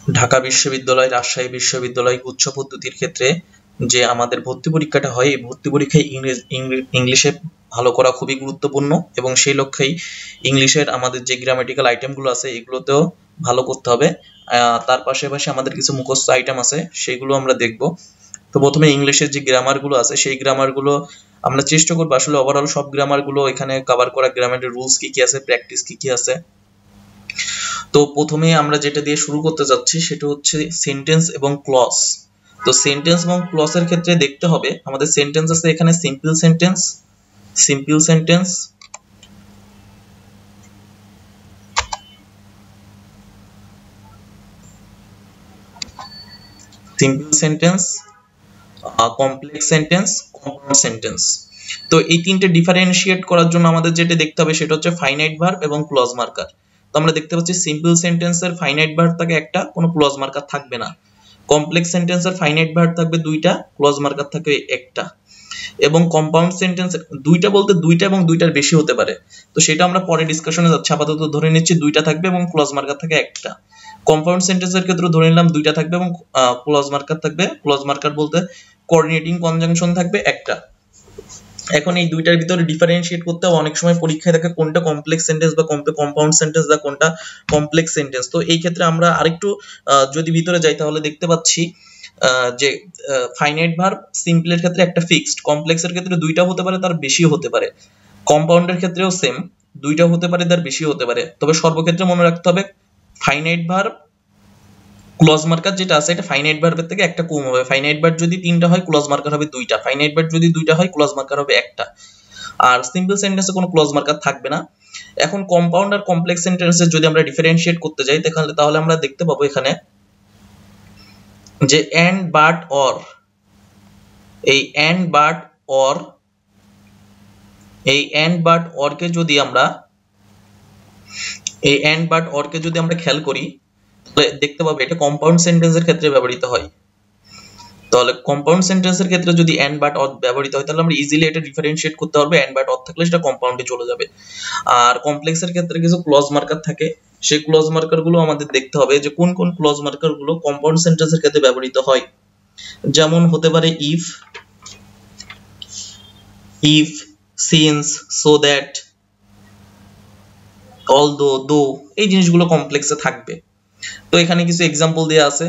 ঢাকা বিশ্ববিদ্যালয়, রাজশাহী বিশ্ববিদ্যালয় উচ্চ পদ্ধতির ক্ষেত্রে যে আমাদের ভর্তি পরীক্ষাটা হয়, এই ভর্তি পরীক্ষায় ইংলিশে ভালো করা খুবই গুরুত্বপূর্ণ, এবং সেই লক্ষ্যেই ইংলিশের আমাদের যে গ্রামাটিক্যাল আইটেমগুলো আছে এগুলোতেও ভালো করতে হবে। তার পাশাপাশি আমাদের কিছু মুখস্থ আইটেম আছে, সেগুলো আমরা দেখব। তো প্রথমে ইংলিশের যে গ্রামারগুলো আছে সেই গ্রামারগুলো আমরা চেষ্টা করবো আসলে ওভারঅল সব গ্রামারগুলো এখানে কভার করা, গ্রামারের রুলস কি কি আছে, প্র্যাকটিস কি কি আছে। তো প্রথমে আমরা যেটা দিয়ে শুরু করতে যাচ্ছি সেটা হচ্ছে সেন্টেন্স এবং ক্লজ। তো সেন্টেন্স এবং ক্লজের ক্ষেত্রে দেখতে হবে আমাদের সেন্টেন্স আছে এখানে simple sentence, simple sentence, simple sentence, complex sentence, compound sentence. তো এই তিনটে ডিফারেন্সিয়েট করার জন্য আমাদের যেটা দেখতে হবে সেটা হচ্ছে ফাইনাইট ভার্ব এবং ক্লজ মার্কার। তো আমরা দেখতে পাচ্ছি সিম্পল সেন্টেন্সের ফাইনাইট ভার্ব থাকে একটা, কোনো ক্লজ মার্কার থাকবে না। কমপ্লেক্স সেন্টেন্সের ফাইনাইট ভার্ব থাকবে দুইটা, ক্লজ মার্কার থাকবে একটা। এবং কম্পাউন্ড সেন্টেন্স দুইটা বলতে দুইটা এবং দুইটার বেশি হতে পারে, তো সেটা আমরা পরে ডিসকাশনে যাচ্ছি। আপাতত ধরে নিচ্ছি দুইটা থাকবে এবং ক্লজ মার্কার থাকে একটা। কম্পাউন্ড সেন্টেন্সের ক্ষেত্রে ধরে নিলাম দুইটা থাকবে এবং ক্লজ মার্কার থাকবে, ক্লজ মার্কার বলতে কোঅর্ডিনেটিং কনজাংশন থাকবে একটা। এখন এই দুইটার ভিতরে ডিফারেন্সিয়েট করতে অনেক সময় পরীক্ষায় থাকে কোনটা কমপ্লেক্স সেন্টেন্স বা কম্পাউন্ড সেন্টেন্স বা কোনটা কমপ্লেক্স সেন্টেন্স। তো এই ক্ষেত্রে আমরা আরেকটু যদি ভিতরে যাই তাহলে দেখতে পাচ্ছি যে ফাইনাইট ভার্ব সিম্পলের ক্ষেত্রে একটা ফিক্সড, কমপ্লেক্সের ক্ষেত্রে দুইটা হতে পারে তার বেশি হতে পারে, কম্পাউন্ডের ক্ষেত্রেও সেম দুইটা হতে পারে তার বেশি হতে পারে। তবে সর্বক্ষেত্রে মনে রাখতে হবে ফাইনাইট ভার্ব ক্লজ মার্কার যেটা আছে এটা ফাইনাইট ভার্বের থেকে একটা কম হবে। ফাইনাইট ভার্ব যদি তিনটা হয় ক্লজ মার্কার হবে দুইটা, ফাইনাইট ভার্ব যদি দুইটা হয় ক্লজ মার্কার হবে একটা। আর সিম্পল সেন্টেন্সে কোনো ক্লজ মার্কার থাকবে না। এখন কম্পাউন্ড আর কমপ্লেক্স সেন্টেন্সে যদি আমরা ডিফারেন্সিয়েট করতে যাই তাহলে আমরা দেখতে পাবো এখানে যে এন্ড বাট অর, এই এন্ড বাট অর, এই এন্ড বাট অর কে যদি আমরা খেয়াল করি তাহলে দেখতে পাবো এটা কম্পাউন্ড সেন্টেন্সের ক্ষেত্রে ব্যবহৃত হয়। তাহলে কম্পাউন্ড সেন্টেন্সের ক্ষেত্রে যদি এন্ড বাট অর ব্যবহৃত হয় তাহলে আমরা ইজিলি এটা ডিফারেন্সিয়েট করতে পারবো, এন্ড বাট অর থাকলে সেটা কম্পাউন্ডে চলে যাবে। আর কমপ্লেক্সের ক্ষেত্রে কিছু ক্লজ মার্কার থাকে, সেই ক্লজ মার্কার গুলো আমাদের দেখতে হবে যে কোন কোন ক্লজ মার্কার গুলো কম্পাউন্ড সেন্টেন্সের ক্ষেত্রে ব্যবহৃত হয়। যেমন হতে পারে if, since, so that, although, দো, এই জিনিসগুলো কমপ্লেক্সে থাকবে। তো এখানে কিছু এক্সাম্পল দেয়া আছে,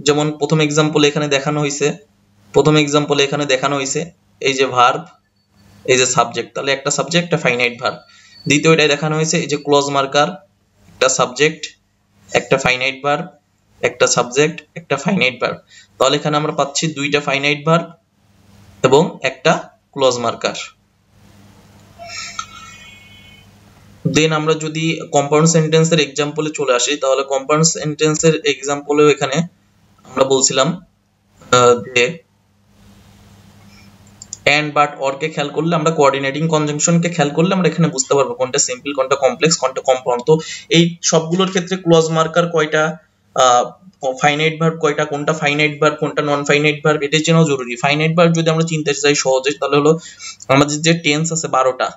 যেমন প্রথম এক্সাম্পল এখানে দেখানো হয়েছে এই যে ভার্ব, এই যে সাবজেক্ট, তাহলে একটা সাবজেক্ট একটা ফাইনাইট ভার্ব। দ্বিতীয়টায় দেখানো হয়েছে এই যে ক্লজ মার্কার, একটা সাবজেক্ট একটা ফাইনাইট ভার্ব, একটা সাবজেক্ট একটা ফাইনাইট ভার্ব। তাহলে এখানে আমরা পাচ্ছি দুইটা ফাইনাইট ভার্ব এবং একটা ক্লজ মার্কার। দেন আমরা যদি কম্পাউন্ড সেন্টেন্সের এক্সাম্পলে চলে আসি তাহলে কম্পাউন্ড সেন্টেন্সের এক্সাম্পলেও এখানে আমরা বলছিলাম যে এন্ড বাট অর কে খেয়াল করলে আমরা কোঅর্ডিনেটিং কনজাংশন কে খেয়াল করলে আমরা এখানে বুঝতে পারবো কোনটা সিম্পল, কোনটা কমপ্লেক্স, কোনটা কম্পাউন্ড। তো এই সবগুলোর ক্ষেত্রে ক্লজ মার্কার কয়টা, ফাইনাইট ভার্ব কয়টা, কোনটা ফাইনাইট ভার্ব কোনটা নন ফাইনাইট ভার্ব, এটা চেনাও জরুরি। ফাইনাইট ভার্ব যদি আমরা চিনতে চাই সহজে তাহলে হলো আমাদের যে টেন্স আছে 12টা,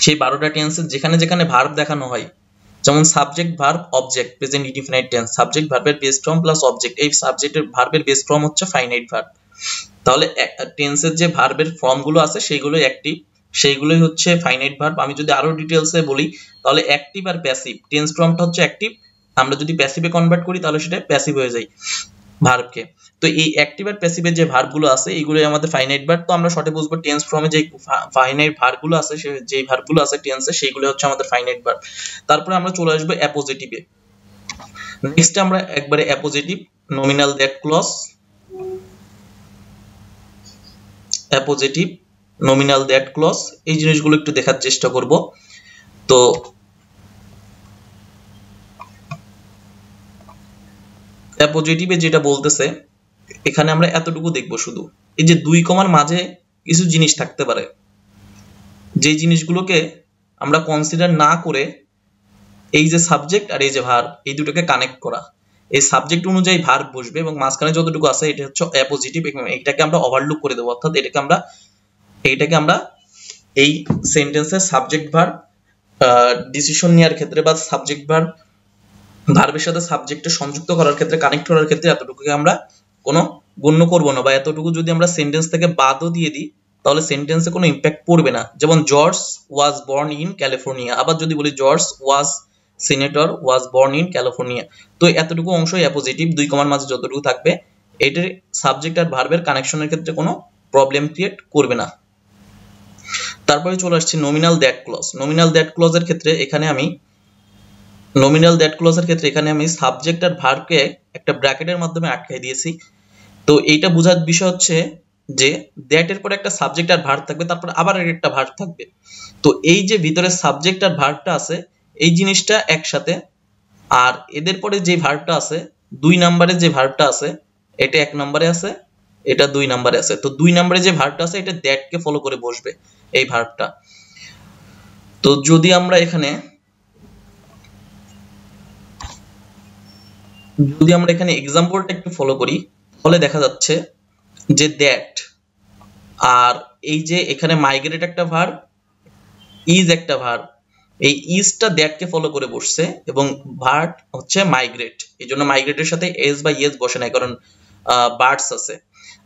সেই 12টা টেন্সের যেখানে যেখানে ভার্ব দেখানো হয়, যেমন subject verb object present indefinite tense, subject ভার্বের বেস ফর্ম প্লাস অবজেক্ট, এই সাবজেক্টের ভার্বের বেস ফর্ম হচ্ছে ফাইনাইট ভার্ব। তাহলে টেন্সের যে ভার্বের ফর্ম গুলো আছে সেইগুলোই অ্যাক্টিভ, সেইগুলোই হচ্ছে ফাইনাইট ভার্ব। আমি যদি আরো ডিটেইলসে বলি তাহলে অ্যাক্টিভ আর প্যাসিভ, টেন্স ফর্মটা হচ্ছে অ্যাক্টিভ, আমরা যদি প্যাসিভে কনভার্ট করি তাহলে সেটা প্যাসিভ হয়ে যায় ভার্বকে। তো এই অ্যাক্টিভ আর প্যাসিভের যে ভার্বগুলো আছে এইগুলোই আমাদের ফাইনাইট ভার্ব। তো আমরা সঠিক বুঝবো টেন্স ফর্মে যে ফাইনাইট ভার্বগুলো আছে, যে ভার্বগুলো আছে টেন্সে সেইগুলো হচ্ছে আমাদের ফাইনাইট ভার্ব। তারপরে আমরা চলে আসবো অ্যাপোজিটিভে। নেক্সট আমরা একবারে appositive, nominal that clause, appositive, nominal that clause, এই জিনিসগুলো একটু দেখার চেষ্টা করব। তো অ্যাপোজিটিভে যেটা বলতেছে এখানে আমরা এতটুকু দেখব, শুধু এই যে দুই কমার মাঝে কিছু জিনিস থাকতে পারে, যে জিনিসগুলোকে আমরা কনসিডার না করে এই যে সাবজেক্ট আর এই যে ভার্ব এই দুটোকে কানেক্ট করা, এই সাবজেক্ট অনুযায়ী ভার্ব বসবে এবং মাঝখানে যতটুকু আছে এটা হচ্ছে অ্যাপোজিটিভ, এটাকে আমরা ওভারলুক করে দেবো। অর্থাৎ এইটাকে আমরা এই সেন্টেন্সের সাবজেক্ট ভার্ব ডিসিশন নেওয়ার ক্ষেত্রে বা সাবজেক্ট ভার্ব ভার্বের সাথে সাবজেক্টে সংযুক্ত করার ক্ষেত্রে, কানেক্ট করার ক্ষেত্রে এতটুকুকে আমরা কোনো গণ্য করব না, বা এতটুকু যদি আমরা সেন্টেন্স থেকে বাদও দিয়ে দিই তাহলে সেন্টেন্সে কোনো ইম্প্যাক্ট পড়বে না। যেমন George was born in California, আবার যদি বলি George was senator was born in California, তো এতটুকু অংশই অ্যাপোজিটিভ, দুই কমার মাঝে যতটুকু থাকবে এটার সাবজেক্ট আর ভার্বের কানেকশনের ক্ষেত্রে কোনো প্রবলেম ক্রিয়েট করবে না। তারপরে চলে আসছে nominal that clause. Nominal that ক্লজের ক্ষেত্রে এখানে আমি সাবজেক্ট আর ভার্বকে একটা ব্র্যাকেটের মাধ্যমে আটকাই দিয়েছি। তো এইটা বোঝার বিষয় হচ্ছে যে দ্যাট এর পরে একটা সাবজেক্ট আর ভার্ব থাকবে, তারপর আবার একটা ভার্ব থাকবে। তো এই যে ভিতরে সাবজেক্ট আর ভার্বটা আছে এই জিনিসটা একসাথে, আর এদের পরে যে ভার্বটা আছে 2 নম্বরে যে ভার্বটা আছে এটা 1 নম্বরে আছে, এটা 2 নম্বরে আছে। তো 2 নম্বরে যে ভার্বটা আছে এটা দ্যাট কে ফলো করে বসবে এই ভার্বটা। তো যদি আমরা এখানে এক্সাম্পলটা একটু ফলো করি তাহলে দেখা যাচ্ছে যে দ্যাট আর এই যে এখানে মাইগ্রেট একটা ভার্ব, ইজ একটা ভার্ব, এই ইজটা দ্যাট কে ফলো করে বসছে এবং ভার্ব হচ্ছে মাইগ্রেট, এই জন্য মাইগ্রেটের সাথে এস বা ইএস বসে নাই, কারণ বার্ডস আছে।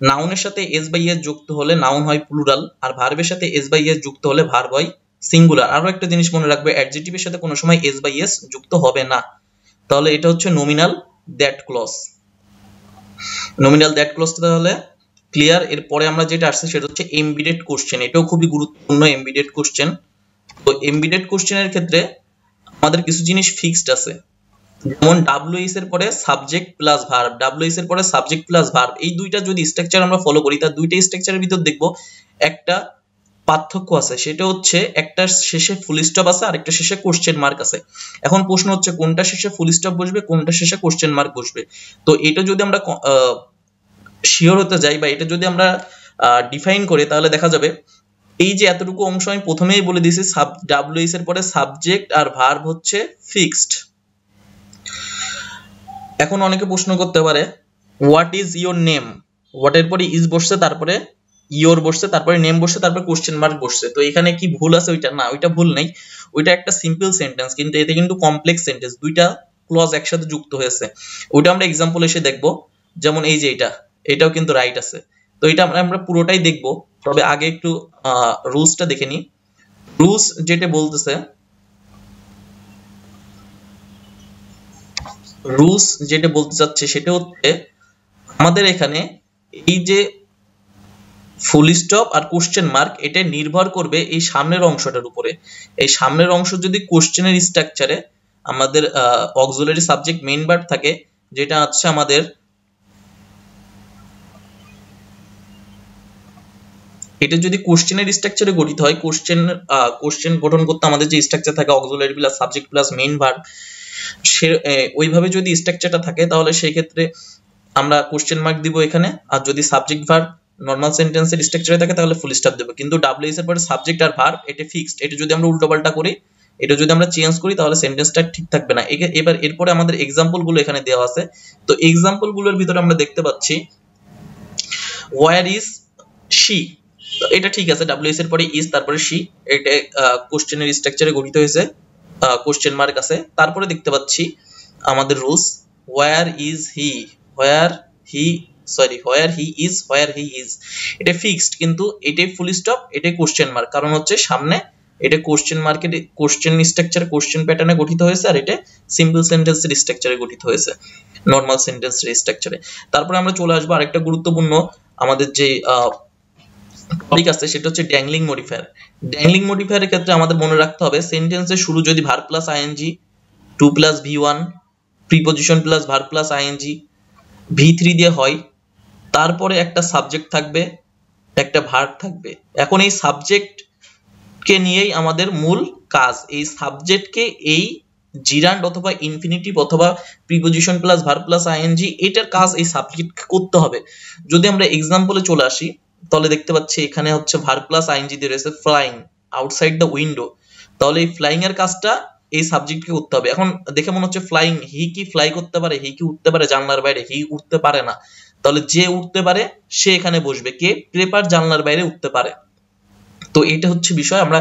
নাউনের সাথে এস বা ইএস যুক্ত হলে নাউন হয় প্লুরাল, আর ভার্বের সাথে এস বা ইএস যুক্ত হলে ভার্ব হয় সিঙ্গুলার। আরো একটা জিনিস মনে রাখবে, অ্যাডজেক্টিভের সাথে কোনো সময় এস বা ইএস যুক্ত হবে না। তাহলে এটা হচ্ছে nominal that clause. Nominal that clause তাহলে ক্লিয়ার। এরপরে আমরা যেটা আসছে সেটা হচ্ছে এমবিডেড কোশ্চেন। এটাও খুবই গুরুত্বপূর্ণ এমবিডেড কোশ্চেন। তো এমবিডেড কোশ্চেনের ক্ষেত্রে আমাদের কিছু জিনিস ফিক্সড আছে, যেমন ডাব্লিউএস এর পরে সাবজেক্ট প্লাস ভার্ব, ডাব্লিউএস এর পরে সাবজেক্ট প্লাস ভার্ব, এই দুইটা যদি স্ট্রাকচার আমরা ফলো করি তার দুইটা স্ট্রাকচারের ভিতর দেখব একটা পার্থক্য আছে, সেটা হচ্ছে একটা শেষে ফুল স্টপ আছে আর একটা শেষে কোশ্চেন মার্ক আছে। এখন প্রশ্ন হচ্ছে কোনটা শেষে ফুল স্টপ বসবে, কোনটা শেষে কোশ্চেন মার্ক বসবে। তো এটা যদি আমরা শিওর হতে যাই বা এটা যদি আমরা ডিফাইন করি তাহলে দেখা যাবে এই যে এতটুকু অংশ আমি প্রথমেই বলে দিয়েছি, ডাব্লিউএস এর পরে সাবজেক্ট আর ভার্ব হচ্ছে ফিক্সড। এখন অনেকে প্রশ্ন করতে পারে হোয়াট ইজ ইওর নেম, হোয়াটের পরে ইজ বসছে, তারপরে ইওর বসছে, তারপরে নেম বসছে, তারপরে কোশ্চেন মার্ক বসছে। তো এখানে কি ভুল আছে? ওইটা না, ওইটা ভুল নেই, ওইটা একটা সিম্পল সেন্টেন্স, কিন্তু এতে কিন্তু কমপ্লেক্স সেন্টেন্স, দুইটা ক্লজ একসাথে যুক্ত হয়েছে। ওইটা আমরা এক্সাম্পল এসে দেখবো। যেমন এই যে এটাও কিন্তু রাইট আছে। তো এটা আমরা পুরোটাই দেখবো, তবে আগে একটু রুলসটা দেখে নিই। রুলস যেটা বলতেছে, রুলস যেটা বলতে চাচ্ছে সেটা হচ্ছে আমাদের এখানে এই যে ফুল স্টপ আর কোশ্চেন মার্ক এটা নির্ভর করবে এই সামনের অংশটার উপরে। এই সামনের অংশ যদি কোশ্চেনের স্ট্রাকচারে আমাদের অক্সিলারি সাবজেক্ট মেইন ভার্ব থাকে, যেটা হচ্ছে আমাদের এটা যদি কোশ্চেনের স্ট্রাকচারে গঠিত হয়, কোশ্চেন গঠন করতে আমাদের যে স্ট্রাকচার থাকে auxiliary plus subject plus main verb, সে ওইভাবে যদি স্ট্রাকচারটা থাকে তাহলে সেই ক্ষেত্রে আমরা কোশ্চেন মার্ক দিব এখানে। আর যদি সাবজেক্ট ভার্ব নরমাল সেন্টেন্সের স্ট্রাকচারে থাকে তাহলে ফুল স্টপ দেব। কিন্তু ডাব্লিউএস এর পরে সাবজেক্ট আর ভার্ব এটা ফিক্সড, এটা যদি আমরা উল্টোপাল্টা করি, এটা যদি আমরা চেঞ্জ করি তাহলে সেন্টেন্সটা ঠিক থাকবে না। এবার এরপরে আমাদের এক্সাম্পল গুলো এখানে দেওয়া আছে। তো এক্সাম্পল গুলোর ভিতরে আমরা দেখতে পাচ্ছি ওয়্যার ইজ শি, এটা ঠিক আছে, ডাব্লিউএস এর পরে ইজ তারপরে শি, এটা কোশ্চেনের স্ট্রাকচারে গঠিত হয়েছে, কোশ্চেন মার্ক আছে। তারপরে দেখতে পাচ্ছি আমাদের rules where is he, where he is, এটা ফিক্সড, কিন্তু এটাই ফুল স্টপ, এটাই কোশ্চেন মার্ক, কারণ হচ্ছে সামনে এটা কোশ্চেন মার্কের কোশ্চেন স্ট্রাকচার কোশ্চেন প্যাটার্নে গঠিত হয়েছে, আর এটা সিম্পল সেন্টেন্সের স্ট্রাকচারে গঠিত হয়েছে, নরমাল সেন্টেন্সের স্ট্রাকচারে। তারপরে আমরা চলে আসবো আরেকটা গুরুত্বপূর্ণ আমাদের যে টপিক আছে সেটা হচ্ছে ড্যাংলিং মডিফায়ার। ড্যাংলিং মডিফায়ারের ক্ষেত্রে আমাদের মনে রাখতে হবে সেন্টেন্সের শুরু যদি verb plus ING, to plus V one, preposition plus verb plus ING, ভি3 দিয়ে হয়, তারপরে একটা সাবজেক্ট থাকবে, একটা ভার্ব থাকবে। এখন এই সাবজেক্টকে নিয়েই আমাদের মূল কাজ, এই সাবজেক্টকে এই জিরান্ড অথবা ইনফিনিটিভ অথবা preposition plus verb plus ING এটার কাজ এই সাবজেক্টকে করতে হবে। যদি আমরা এক্সাম্পলে চলে আসি তাহলে দেখতে পাচ্ছি এখানে হচ্ছে ভার্ব প্লাস আইএনজি দিয়ে রয়েছে ফ্লাইং আউটসাইড দ্য উইন্ডো, তাহলে এই ফ্লাইং এর কাজটা এই সাবজেক্টকে করতে হবে। এখন দেখে মনে হচ্ছে ফ্লাইং, হি কি ফ্লাই করতে পারে? হি কি উঠতে পারে জানলার বাইরে? হি উঠতে পারে না, তাহলে যে উঠতে পারে সে এখানে বসবে, কে? প্রেপার জানলার বাইরে উঠতে পারে। তো এটা হচ্ছে বিষয়। আমরা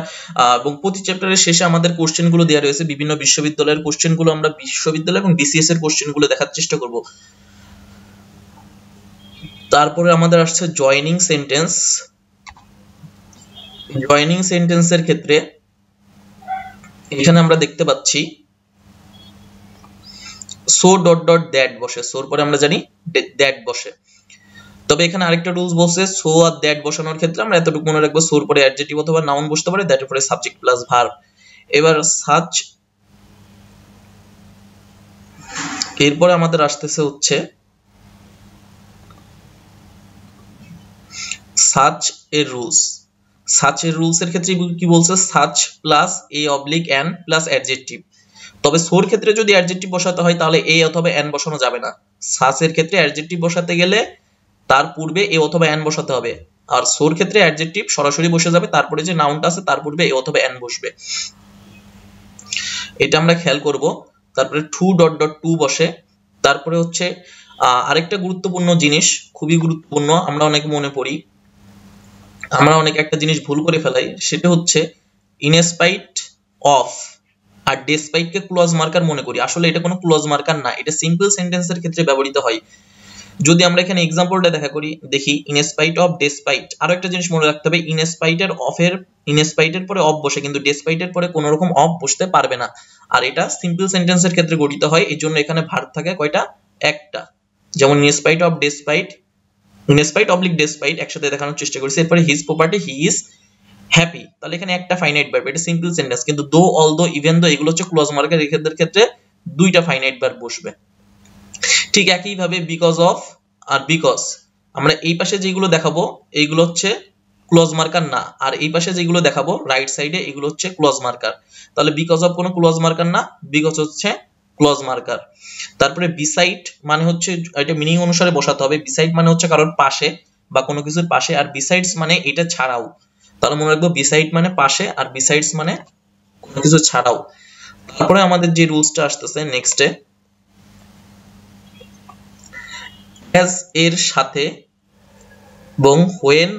এবং প্রতি চ্যাপ্টারের শেষে আমাদের কোশ্চেনগুলো দেওয়া রয়েছে, বিভিন্ন বিশ্ববিদ্যালয়ের কোশ্চেনগুলো আমরা বিশ্ববিদ্যালয় এবং বিসিএস এর কোশ্চেনগুলো দেখার চেষ্টা করব। তারপরে আমাদের আসছে জয়নিং সেন্টেন্স। জয়নিং সেন্টেন্সের ক্ষেত্রে এখানে আমরা দেখতে পাচ্ছি সো ডট ডট দ্যাট বসে, সোর পরে আমরা জানি দ্যাট বসে। তবে এখানে আরেকটা রুলস বলছে, সো আর দ্যাট বসানোর ক্ষেত্রে আমরা এতটুকু মনে রাখবো, সোর পরে অ্যাডজেক্টিভ অথবা নাউন বসতে পারে, দ্যাটের পরে সাবজেক্ট প্লাস ভার্ব। এবার সাচ, এরপরে আমাদের আসতেছে হচ্ছে সাচ এর রুলস। সাচ এর রুলস এর ক্ষেত্রে কি বলছে, such plus a oblique N plus adjective. তবে সোর ক্ষেত্রে যদি অ্যাডজেক্টিভ বসাতে হয় তাহলে এ অথবা এন বসানো যাবে না। সাচ এর ক্ষেত্রে অ্যাডজেক্টিভ বসাতে গেলে তার পূর্বে এ অথবা এন বসাতে হবে, আর সোর ক্ষেত্রে অ্যাডজেক্টিভ সরাসরি বসে যাবে, তারপরে যে নাউনটা আছে তার পূর্বে এ অথবা এন বসবে, এটা আমরা খেয়াল করব। তারপরে টু ডট ডট টু বসে। তারপরে হচ্ছে আরেকটা গুরুত্বপূর্ণ জিনিস, খুবই গুরুত্বপূর্ণ, আমরা অনেকে মনে পড়ি, আমরা অনেকে একটা জিনিস ভুল করে ফেলাই, সেটা হচ্ছে ইনস্পাইট অফ আর ডেসপাইট কে ক্লজ মার্কার মনে করি। আসলে এটা কোনো ক্লজ মার্কার না, এটা সিম্পল সেন্টেন্সের ক্ষেত্রে ব্যবহৃত হয়। যদি আমরা এখানে এক্সাম্পলটা দেখি ইনস্পাইট অফ ডেসপাইট, আরো একটা জিনিস মনে রাখতে হবে, ইনস্পাইটের অফের ইনস্পাইটের পরে অফ বসে, কিন্তু ডেসপাইটের পরে কোনো রকম অফ বসতে পারবে না, আর এটা সিম্পল সেন্টেন্সের ক্ষেত্রে গঠিত হয়। এই জন্য এখানে ভার্ব থাকে কয়টা, একটা। যেমন in spite of despite, in spite oblique despite একসাথে দেখানোর চেষ্টা করেছি। এরপরে his property he is happy, তাহলে এখানে একটা ফাইনাইট ভার্ব, এটা সিম্পল সেন্টেন্স। কিন্তু দো, অলদো, ইভেন দো এগুলো হচ্ছে ক্লজ মার্কার, এদের ক্ষেত্রে দুইটা ফাইনাইট ভার্ব বসবে। ঠিক একই ভাবে বিকজ অফ আর বিকজ, আমরা এই পাশে যেগুলো দেখাবো এইগুলো হচ্ছে ক্লজ মার্কার না, আর এই পাশে যেগুলো দেখাবো রাইট সাইডে এগুলো হচ্ছে ক্লজ মার্কার। তাহলে বিকজ অফ কোনো ক্লজ মার্কার না, বিকজ হচ্ছে ক্লজ মার্কার। তারপরে বিসাইড মানে হচ্ছে, এটা মিনিং অনুসারে বসাতে হবে, বিসাইড মানে হচ্ছে কারোর পাশে বা কোনো কিছুর পাশে, আর বিসাইডস মানে এটা ছাড়াও। তাহলে মনে রাখবো বিসাইড মানে পাশে, আর বিসাইডস মানে কোনো কিছু ছাড়াও। তারপরে আমাদের যে রুলসটা আসতেছে নেক্সটে, অ্যাজ এর সাথে এবং হোয়েন,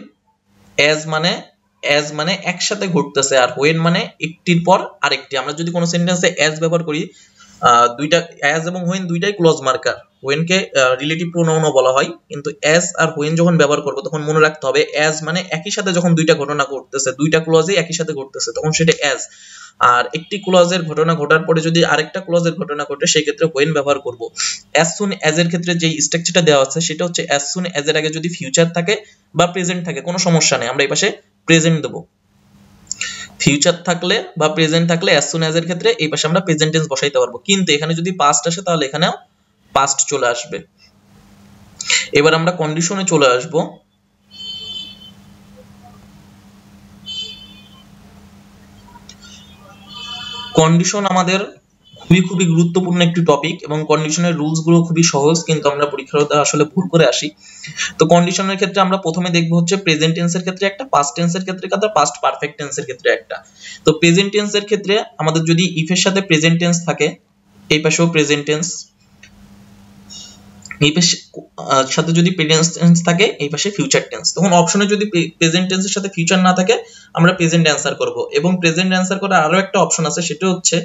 অ্যাজ মানে একসাথে ঘটতেছে, আর হোয়েন মানে একটির পর আরেকটি। আমরা যদি কোনো সেন্টেন্সে অ্যাজ ব্যবহার করি, দুইটা অ্যাজ এবং হোয়েন দুইটাই ক্লজ মার্কার। হোয়েনকে রিলেটিভ প্রোনাউনও বলা হয়, কিন্তু অ্যাজ আর হোয়েন যখন ব্যবহার করব তখন মনে রাখতে হবে অ্যাজ মানে একই সাথে যখন দুইটা ঘটনা ঘটতেছে, দুইটা ক্লজে একই সাথে ঘটতেছে, তখন সেটা অ্যাজ। আর একটি ক্লজের ঘটনা ঘটার পরে যদি আরেকটা ক্লজের ঘটনা ঘটে সেই ক্ষেত্রে হোয়েন ব্যবহার করব। অ্যাজ সুন অ্যাজ এর ক্ষেত্রে যে স্ট্রাকচারটা দেওয়া আছে সেটা হচ্ছে অ্যাজ সুন অ্যাজ এর আগে যদি ফিউচার থাকে বা প্রেজেন্ট থাকে কোনো সমস্যা নেই, আমরা এই পাশে প্রেজেন্ট দেব। ফিউচার থাকলে বা প্রেজেন্ট থাকলে অ্যাজ সুন অ্যাজ এর ক্ষেত্রে এই পাশে আমরা প্রেজেন্ট টেন্স বসাইতে পারবো, কিন্তু এখানে যদি পাস্ট আসে তাহলে এখানেও পাস্ট চলে আসবে। এবার আমরা কন্ডিশনে চলে আসব। কন্ডিশন আমাদের খুবই গুরুত্বপূর্ণ একটি টপিক, এবং কন্ডিশনের রুলস গুলো খুবই সহজ, কিন্তু আমরা পরীক্ষার হতে আসলে ভুল করে আসি। তো কন্ডিশনের ক্ষেত্রে আমরা প্রথমে দেখব হচ্ছে প্রেজেন্ট টেন্সের ক্ষেত্রে একটা, পাস্ট টেন্সের ক্ষেত্রে একটা, পাস্ট পারফেক্ট টেন্সের ক্ষেত্রে একটা। তো প্রেজেন্ট টেন্সের ক্ষেত্রে আমাদের যদি ইফ এর সাথে প্রেজেন্ট টেন্স থাকে, এই পাশেও প্রেজেন্ট টেন্স, এই পাশে সাথে যদি প্রেজেন্ট টেন্স থাকে এই পাশে ফিউচার টেন্স। তখন অপশনে যদি প্রেজেন্ট টেন্সের সাথে ফিউচার না থাকে আমরা প্রেজেন্ট অ্যানসার করব। এবং প্রেজেন্ট অ্যানসার করার আরো একটা অপশন আছে, সেটা হচ্ছে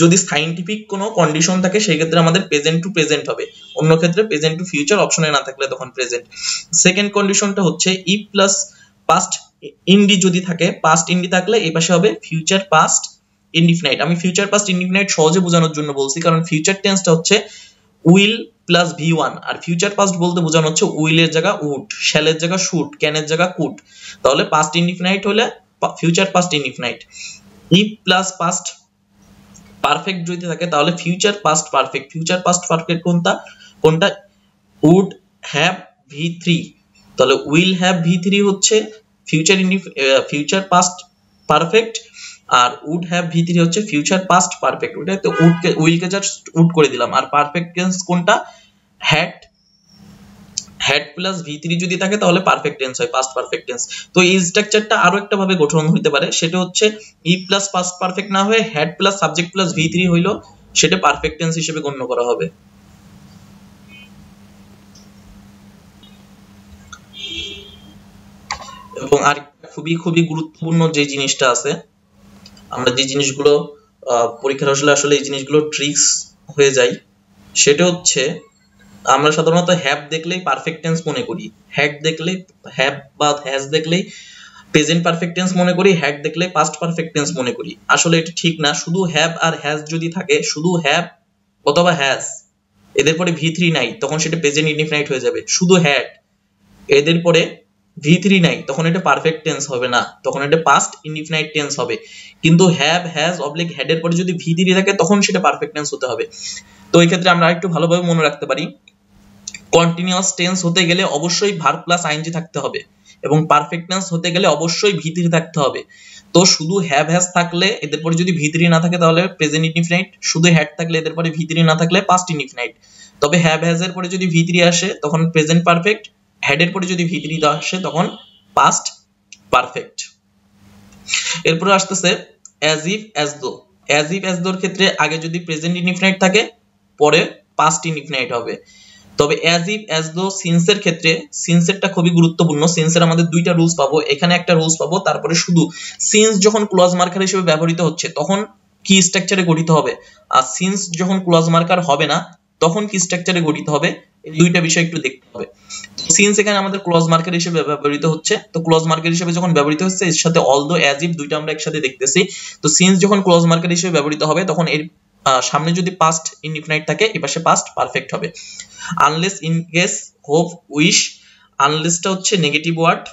যদি সায়েন্টিফিক কোনো কন্ডিশন থাকে সেই ক্ষেত্রে আমাদের প্রেজেন্ট টু প্রেজেন্ট হবে, অন্য ক্ষেত্রে প্রেজেন্ট টু ফিউচার অপশনে না থাকলে তখন প্রেজেন্ট। সেকেন্ড কন্ডিশনটা হচ্ছে ইফ প্লাস পাস্ট ইনডি যদি থাকে, পাস্ট ইনডি থাকলে এই পাশে হবে ফিউচার পাস্ট ইনডিফিনাইট। আমি ফিউচার পাস্ট ইনডিফিনাইট সহজে বোঝানোর জন্য বলছি, কারণ ফিউচার টেন্সটা হচ্ছে উইল প্লাস ভি1, আর ফিউচার পাস্ট বলতে বোঝানো হচ্ছে উইলের জায়গা উড, শ্যালের জায়গা শুড, ক্যানের জায়গা কুড। তাহলে পাস্ট ইনডিফিনাইট হলে future past indefinite. If plus past perfect যদি থাকে তাহলে future past perfect. Future past perfect কোনটা উড হ্যাভ ভি3, তাহলে উইল হ্যাভ ভি3 হচ্ছে ফিউচার পাস্ট পারফেক্ট, আর উড হ্যাভ ভি3 হচ্ছে ফিউচার পাস্ট পারফেক্ট। ওটা তো উইলকে জাস্ট উড করে দিলাম। আর পারফেক্ট টেন্স কোনটা, হ্যাড প্লাস ভি3 যদি থাকে তাহলে পারফেক্ট টেন্স হয়, পাস্ট পারফেক্ট টেন্স। তো এই স্ট্রাকচারটা আরো একটা ভাবে গঠন হতে পারে, সেটা হচ্ছে ইফ প্লাস পাস্ট পারফেক্ট না হয়ে হ্যাড প্লাস সাবজেক্ট প্লাস ভি3 হইলো, সেটা পারফেক্ট টেন্স হিসেবে গণ্য করা হবে। এবং আর খুবই খুবই গুরুত্বপূর্ণ যে জিনিসটা আছে, আমরা যে জিনিসগুলো পরীক্ষার আসলে আসলে এই জিনিসগুলো ট্রিক্স হয়ে যায়, সেটা হচ্ছে আমরা সাধারণত হ্যাভ দেখলেই পারফেক্ট টেন্স মনে করি, হ্যাড দেখলেই হ্যাভ বা হ্যাজ দেখলেই প্রেজেন্ট পারফেক্ট টেন্স মনে করি, হ্যাড দেখলে পাস্ট পারফেক্ট টেন্স মনে করি। আসলে এটা ঠিক না। শুধু হ্যাভ আর হ্যাজ যদি থাকে, শুধু হ্যাভ অথবা হ্যাজ, এদের পরে V3 নাই, তখন সেটা প্রেজেন্ট ইনডিফিনাইট হয়ে যাবে। শুধু হ্যাড, এদের পরে V3 নাই, তখন এটা পারফেক্ট টেন্স হবে না, তখন এটা পাস্ট ইনডিফিনাইট টেন্স হবে। কিন্তু হ্যাভ, হ্যাজ অবলিক হ্যাড এর পরে যদি V3 থাকে, তখন সেটা পারফেক্ট টেন্স হতে হবে। তো এই ক্ষেত্রে আমরা একটু ভালোভাবে মনে রাখতে পারি, কন্টিনিউয়াস টেন্স হতে গেলে অবশ্যই ভার্ব প্লাস আইএনজি থাকতে হবে, এবং পারফেক্ট টেন্স হতে গেলে অবশ্যই V3 থাকতে হবে। তো শুধু হ্যাভ হ্যাজ থাকলে এদের পরে যদি V3 না থাকে তাহলে প্রেজেন্ট ইনডিফিনাইট, শুধু হ্যাড থাকলে এদের পরে V3 না থাকলে পাস্ট ইনডিফিনাইট। তবে হ্যাভ হ্যাজ এর পরে যদি V3 আসে তখন প্রেজেন্ট পারফেক্ট, হ্যাড এর পরে যদি V3 আসে তখন পাস্ট পারফেক্ট। এরপরে আসতেছে as if as though. As if as দোর ক্ষেত্রে আগে যদি প্রেজেন্ট ইনডিফিনাইট থাকে, পরে পাস্ট ইনডিফিনাইট হবে। তবে অ্যাজ ইফ অ্যাজ দো সিন্সের ক্ষেত্রে, সিন্সেরটা খুবই গুরুত্বপূর্ণ। সিন্সের আমাদের দুইটা রুলস পাবো, এখানে একটা রুলস পাবো, তারপরে শুধু সিন্স যখন ক্লজ মার্কার হিসেবে ব্যবহৃত হচ্ছে তখন কি স্ট্রাকচারে গঠিত হবে, আর সিন্স যখন ক্লজ মার্কার হবে না তখন কি স্ট্রাকচারে গঠিত হবে, এই দুইটা বিষয় একটু দেখতে হবে। সিন্স এখানে আমাদের ক্লজ মার্কার হিসেবে ব্যবহৃত হচ্ছে, তো ক্লজ মার্কার হিসেবে যখন ব্যবহৃত হচ্ছে এর সাথে অলদো অ্যাজ ইফ দুইটা আমরা একসাথে দেখতেছি। তো সিন্স যখন ক্লজ মার্কার হিসেবে ব্যবহৃত হবে তখন এর সামনে যদি পাস্ট ইনডিফিনাইট থাকে এপাশে পাস্ট পারফেক্ট হবে। Unless, in case, hope, wish. আনলেসটা হচ্ছে নেগেটিভ ওয়ার্ড,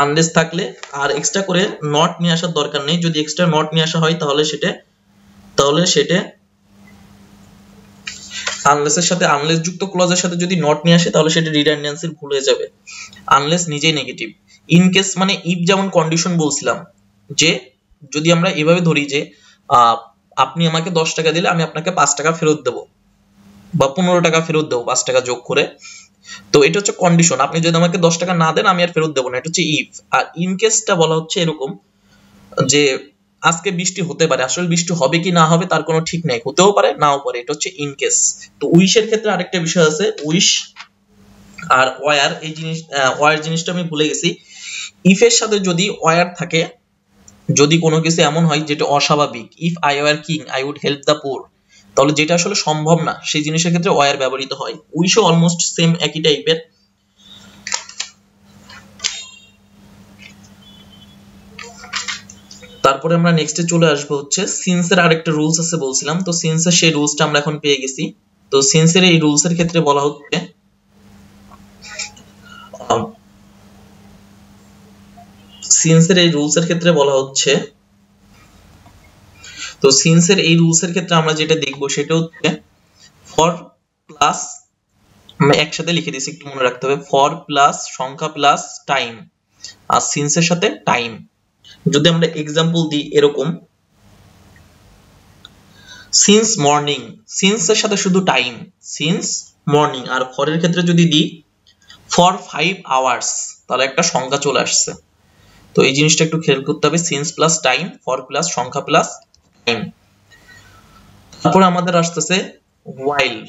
আনলেস থাকলে আর এক্সট্রা করে নট নিয়ে আসার দরকার নেই। যদি এক্সট্রা নট নিয়ে আসা হয় তাহলে সেটা আনলেসের সাথে, আনলেস যুক্ত ক্লজের সাথে যদি নট নিয়ে আসে তাহলে সেটা রিডান্ডেন্সির ভুল হয়ে যাবে। আনলেস নিজেই নেগেটিভ। ইন কেস মানে ইফ, যেমন কন্ডিশন বলছিলাম, যে যদি আমরা এভাবে ধরি যে আপনি আমাকে 10 টাকা দিলে আমি আপনাকে 5 টাকা ফেরত দেবো, বা 15 টাকা ফেরত দেবো 5 টাকা যোগ করে, তো এটা হচ্ছে কন্ডিশন। আপনি যদি আমাকে 10 টাকা না দেন আমি আর ফেরত দেবো না, এটা হচ্ছে ইফ। আর ইন কেসটা বলা হচ্ছে এরকম যে আজকে বৃষ্টি হতে পারে, আসলে বৃষ্টি হবে কি না হবে তার কোনো ঠিক নাই, হতেও পারে নাও পারে, এটা হচ্ছে ইন কেস। তো উইশের ক্ষেত্রে আরেকটা বিষয় আছে, উইশ আর ওয়ার, এই ওয়ার জিনিসটা আমি ভুলে গেছি। ইফ এর সাথে যদি ওয়ার থাকে, যদি কোনো কিছু এমন হয় যেটা অস্বাভাবিক, if I were king I would help the poor, তাহলে যেটা আসলে সম্ভব না সেই জিনিসের ক্ষেত্রে ওয়ার ব্যবহৃত হয়। উইশও অলমোস্ট সেম একই টাইপের। তারপরে আমরা নেক্সটে চলে আসবো হচ্ছে সিন্সের আরেকটা রুলস আছে বলছিলাম, তো সিন্সের সেই রুলসটা আমরা এখন পেয়ে গেছি। তো সিন্সের এই রুলসের ক্ষেত্রে বলা হচ্ছে তো সিন্সের এই রুলসের ক্ষেত্রে আমরা যেটা দেখবো সেটা হচ্ছে ফর প্লাস, আমরা একসাথে লিখে দিয়েছি, একটু মনে রাখতে হবে, ফর প্লাস সংখ্যা প্লাস টাইম, আর সিন্সের সাথে টাইম। যদি আমরা এক্সাম্পল দিই এরকম, সিন্স মর্নিং, সিন্সের সাথে শুধু টাইম, সিন্স মর্নিং। আর ফরের ক্ষেত্রে যদি দিই ফর 5 আওয়ার্স, তাহলে একটা সংখ্যা চলে আসছে। তো এই জিনিসটা একটু খেয়াল করতে হবে, since plus time, for plus সংখ্যা প্লাস টাইম। তারপরে আমাদের আসতেছে while,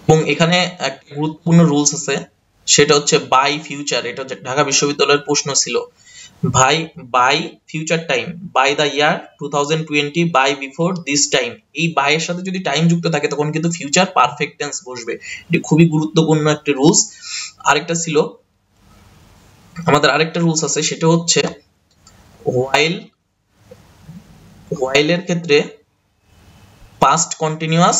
এবং এখানে একটা গুরুত্বপূর্ণ রুলস আছে, সেটা হচ্ছে বাই ফিউচার। এটা ঢাকা বিশ্ববিদ্যালয়ের প্রশ্ন ছিল, by future time, by the year 2020, by before this time. এই বাই এর সাথে যদি টাইম যুক্ত থাকে তখন কিন্তু ফিউচার পারফেক্ট টেন্স বসবে। এটি খুবই গুরুত্বপূর্ণ একটা রুলস। আরেকটা ছিল, আমাদের আরেকটা রুলস আছে, সেটা হচ্ছে while এর ক্ষেত্রে পাস্ট কন্টিনিউয়াস,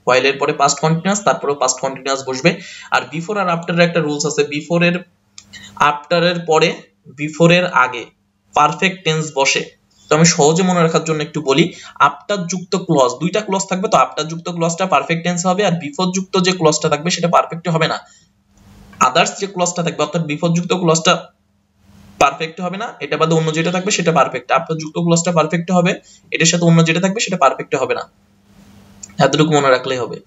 while এর পরে পাস্ট কন্টিনিউয়াস, তারপরে পাস্ট কন্টিনিউয়াস বসবে। আর বিফোর আর আফটারের একটা রুলস আছে, আফটারের পরে বিফোরের আগে পারফেক্ট টেন্স বসে। তো আমি সহজে মনে রাখার জন্য একটু বলি, আফটার যুক্ত ক্লজ, দুইটা ক্লজ থাকবে, তো আফটার যুক্ত ক্লজটা পারফেক্ট টেন্স হবে, আর বিফোর যুক্ত যে ক্লজটা থাকবে সেটা পারফেক্ট হবে না। আদার্স যে ক্লজটা থাকবে, অর্থাৎ বিফোর যুক্ত ক্লজটা পারফেক্ট হবে না, এটা বাদে অন্য যেটা থাকবে সেটা পারফেক্ট। আফটার যুক্ত ক্লজটা পারফেক্ট হবে, এটার সাথে অন্য যেটা থাকবে সেটা পারফেক্ট হবে না, এতটুকু মনে রাখলেই হবে।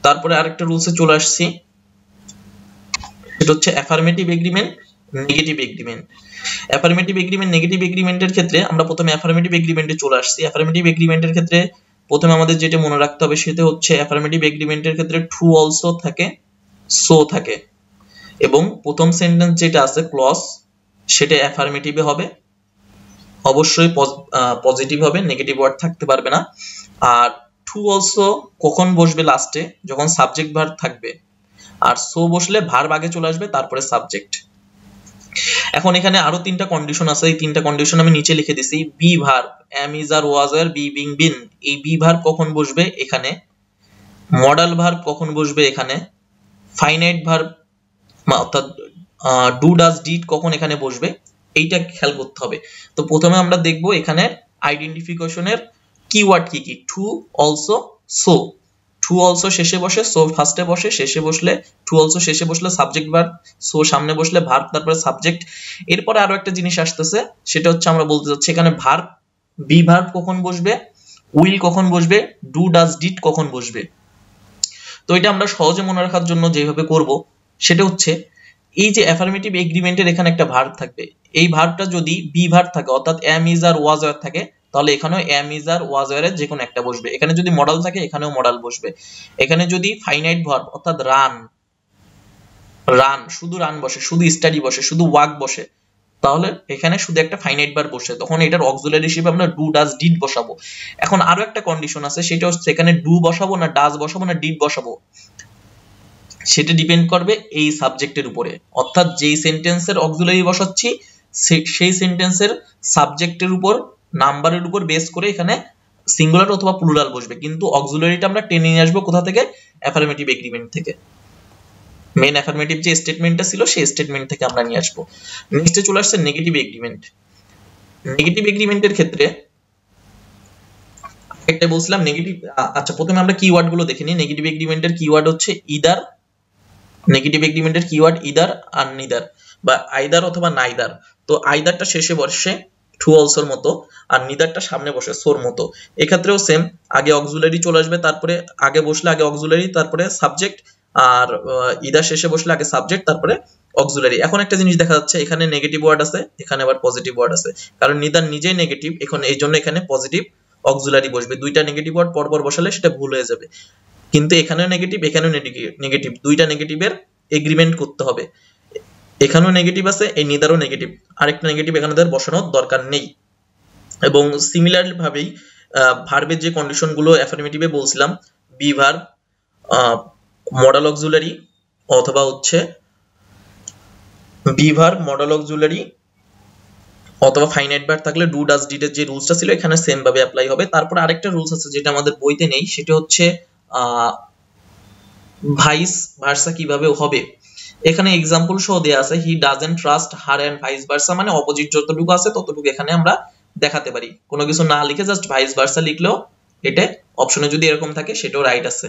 তারপরে আরেকটা রুলসে চলে আসছি, সেটা হচ্ছে affirmative agreement, negative agreement. Affirmative agreement, negative এগ্রিমেন্টের ক্ষেত্রে আমরা প্রথমে অ্যাফার্মেটিভ এগ্রিমেন্টে চলে আসছি। অ্যাফার্মেটিভ এগ্রিমেন্টের ক্ষেত্রে প্রথমে আমাদের যেটা মনে রাখতে হবে সেটা হচ্ছে অ্যাফার্মেটিভ এগ্রিমেন্টের ক্ষেত্রে ট্রু অলসো থাকে, সো থাকে, এবং প্রথম সেন্টেন্স যেটা আছে ক্লজ সেটা অ্যাফার্মেটিভে হবে, অবশ্যই পজিটিভ হবে, নেগেটিভ ওয়ার্ড থাকতে পারবে না। আর টু অলসো কখন বসবে লাস্টে, যখন সাবজেক্ট ভার্ব থাকবে, আর সো বসলে ভার্ব আগে চলে আসবে তারপরে সাবজেক্ট। এখন এখানে আরো তিনটা কন্ডিশন আছে, এই তিনটা কন্ডিশন আমি নিচে লিখে দিছি। Be verb am is are was R be being been, এই বি ভার্ব কখন বসবে এখানে, মডাল ভার্ব কখন বসবে এখানে, ফাইনাইট ভার্ব অর্থাৎ ডু ডাজ ডিড কখন এখানে বসবে, এইটা খেয়াল করতে হবে। তো প্রথমে আমরা দেখব এখানে আইডেন্টিফিকেশনের কিওয়ার্ড কি কি। Too also so, too also শেষে বসে, সো ফার্স্টে বসে, শেষে বসলে টু অলসো শেষে বসলে সাবজেক্ট ভার্ব, সো সামনে বসলে ভার্ব তারপরে সাবজেক্ট। এরপরে আরো একটা জিনিস আসতেছে, সেটা হচ্ছে আমরা বলতে যাচ্ছি এখানে ভার্ব, বি ভার্ব কখন বসবে, উইল কখন বসবে, ডু ডাজ ডিড কখন বসবে। তো এটা আমরা সহজে মনে রাখার জন্য যেভাবে করব সেটা হচ্ছে, এই যে অ্যাফার্মেটিভ এগ্রিমেন্টের এখানে একটা ভার্ব থাকবে, এই ভার্বটা যদি বি ভার্ব থাকে অর্থাৎ am is are was were থাকে, তাহলে এখানেও এম ইজ আর ওয়াজ ওয়ারের যে কোনো একটা বসবে। এখানে যদি মডাল থাকে এখানেও মডাল বসবে। এখানে যদি ফাইনাইট ভার্ব অর্থাৎ রান, রান শুধু রান বসে, শুধু স্টাডি বসে, শুধু ওয়াক বসে, তাহলে এখানে শুধু একটা ফাইনাইট ভার্ব বসে, তখন এটার অক্সিলারি হিসেবে আমরা ডু ডাজ ডিড বসাবো। এখন আরো একটা কন্ডিশন আছে, সেটা হচ্ছে এখানে ডু বসাবো না ডাজ বসাবো না ডিড বসাবো, সেটা ডিপেন্ড করবে এই সাবজেক্টের উপরে। অর্থাৎ যেই সেন্টেন্সের অক্সিলারি বসাচ্ছি সেই সেন্টেন্সের সাবজেক্টের উপর, নাম্বারের উপর বেস করে এখানে সিঙ্গুলার অথবা প্লুরাল বসবে, কিন্তু অক্সিলারিটা আমরা টেনে নিয়ে আসবো কোথা থেকে, অ্যাফার্মেটিভ এগ্রিমেন্ট থেকে। মেন অ্যাফার্মেটিভ যে স্টেটমেন্টটা ছিল সেই স্টেটমেন্ট থেকে আমরা নিয়ে আসবো। নেক্সটে চলে আসছে নেগেটিভ এগ্রিমেন্ট। নেগেটিভ এগ্রিমেন্টের ক্ষেত্রে একটা বলছিলাম নেগেটিভ, আচ্ছা প্রথমে আমরা কিওয়ার্ড গুলো দেখে নিই। নেগেটিভ এগ্রিমেন্টের কিওয়ার্ড হচ্ছে ইদার, নেগেটিভ এগ্রিমেন্টের কিওয়ার্ড ইদার আর নিদার, বা আইদার অথবা নাইদার। তো আইদারটা শেষে বসে টু অলসোর মতো, আর নিদারটা সামনে বসে সোর মতো। এক্ষেত্রেও সেম, আগে অক্সিলারি চলে আসবে, তারপরে আগে বসলে আগে অক্সিলারি তারপরে সাবজেক্ট, আর ইদার শেষে বসলে আগে সাবজেক্ট তারপরে অক্সিলারি। এখন একটা জিনিস দেখা যাচ্ছে, এখানে নেগেটিভ ওয়ার্ড আছে, এখানে আবার পজিটিভ ওয়ার্ড আছে, কারণ নিদার নিজেই নেগেটিভ, এখন এই জন্য এখানে পজিটিভ অক্সিলারি বসবে। দুইটা নেগেটিভ ওয়ার্ড পরপর বসালে সেটা ভুল হয়ে যাবে, কিন্তু এখানেও নেগেটিভ এখানেও নেগেটিভ, দুইটা নেগেটিভের এগ্রিমেন্ট করতে হবে। এখানেও নেগেটিভ আছে, এই নিদারও নেগেটিভ, আরেকটা নেগেটিভ এখানে বসানোর দরকার নেই। এবং সিমিলারলি ভাবেই ভার্বের যে কন্ডিশন গুলো অ্যাফার্মেটিভে বলছিলাম, বি ভার্ব, মডাল অক্সিলারি অথবা হচ্ছে বি ভার্ব, মডাল অক্সিলারি অথবা ফাইনাইট ভার্ব থাকলে ডু ডাজ ডিড এর যে রুলসটা ছিল এখানে সেম ভাবে অ্যাপ্লাই হবে। তারপর আরেকটা রুলস আছে যেটা আমাদের বইতে নেই, সেটা হচ্ছে ভাইস ভার্সা কিভাবে হবে। এখানে এক্সাম্পল সহ দেয়া আছে, he doesn't trust her and vice versa, মানে অপোজিট যতটুকু আছে ততটুকু এখানে আমরা দেখাতে পারি। কোনো কিছু না লিখে জাস্ট ভাইস ভার্সা লিখলেও এটা অপশনে যদি এরকম থাকে সেটাও রাইট আছে।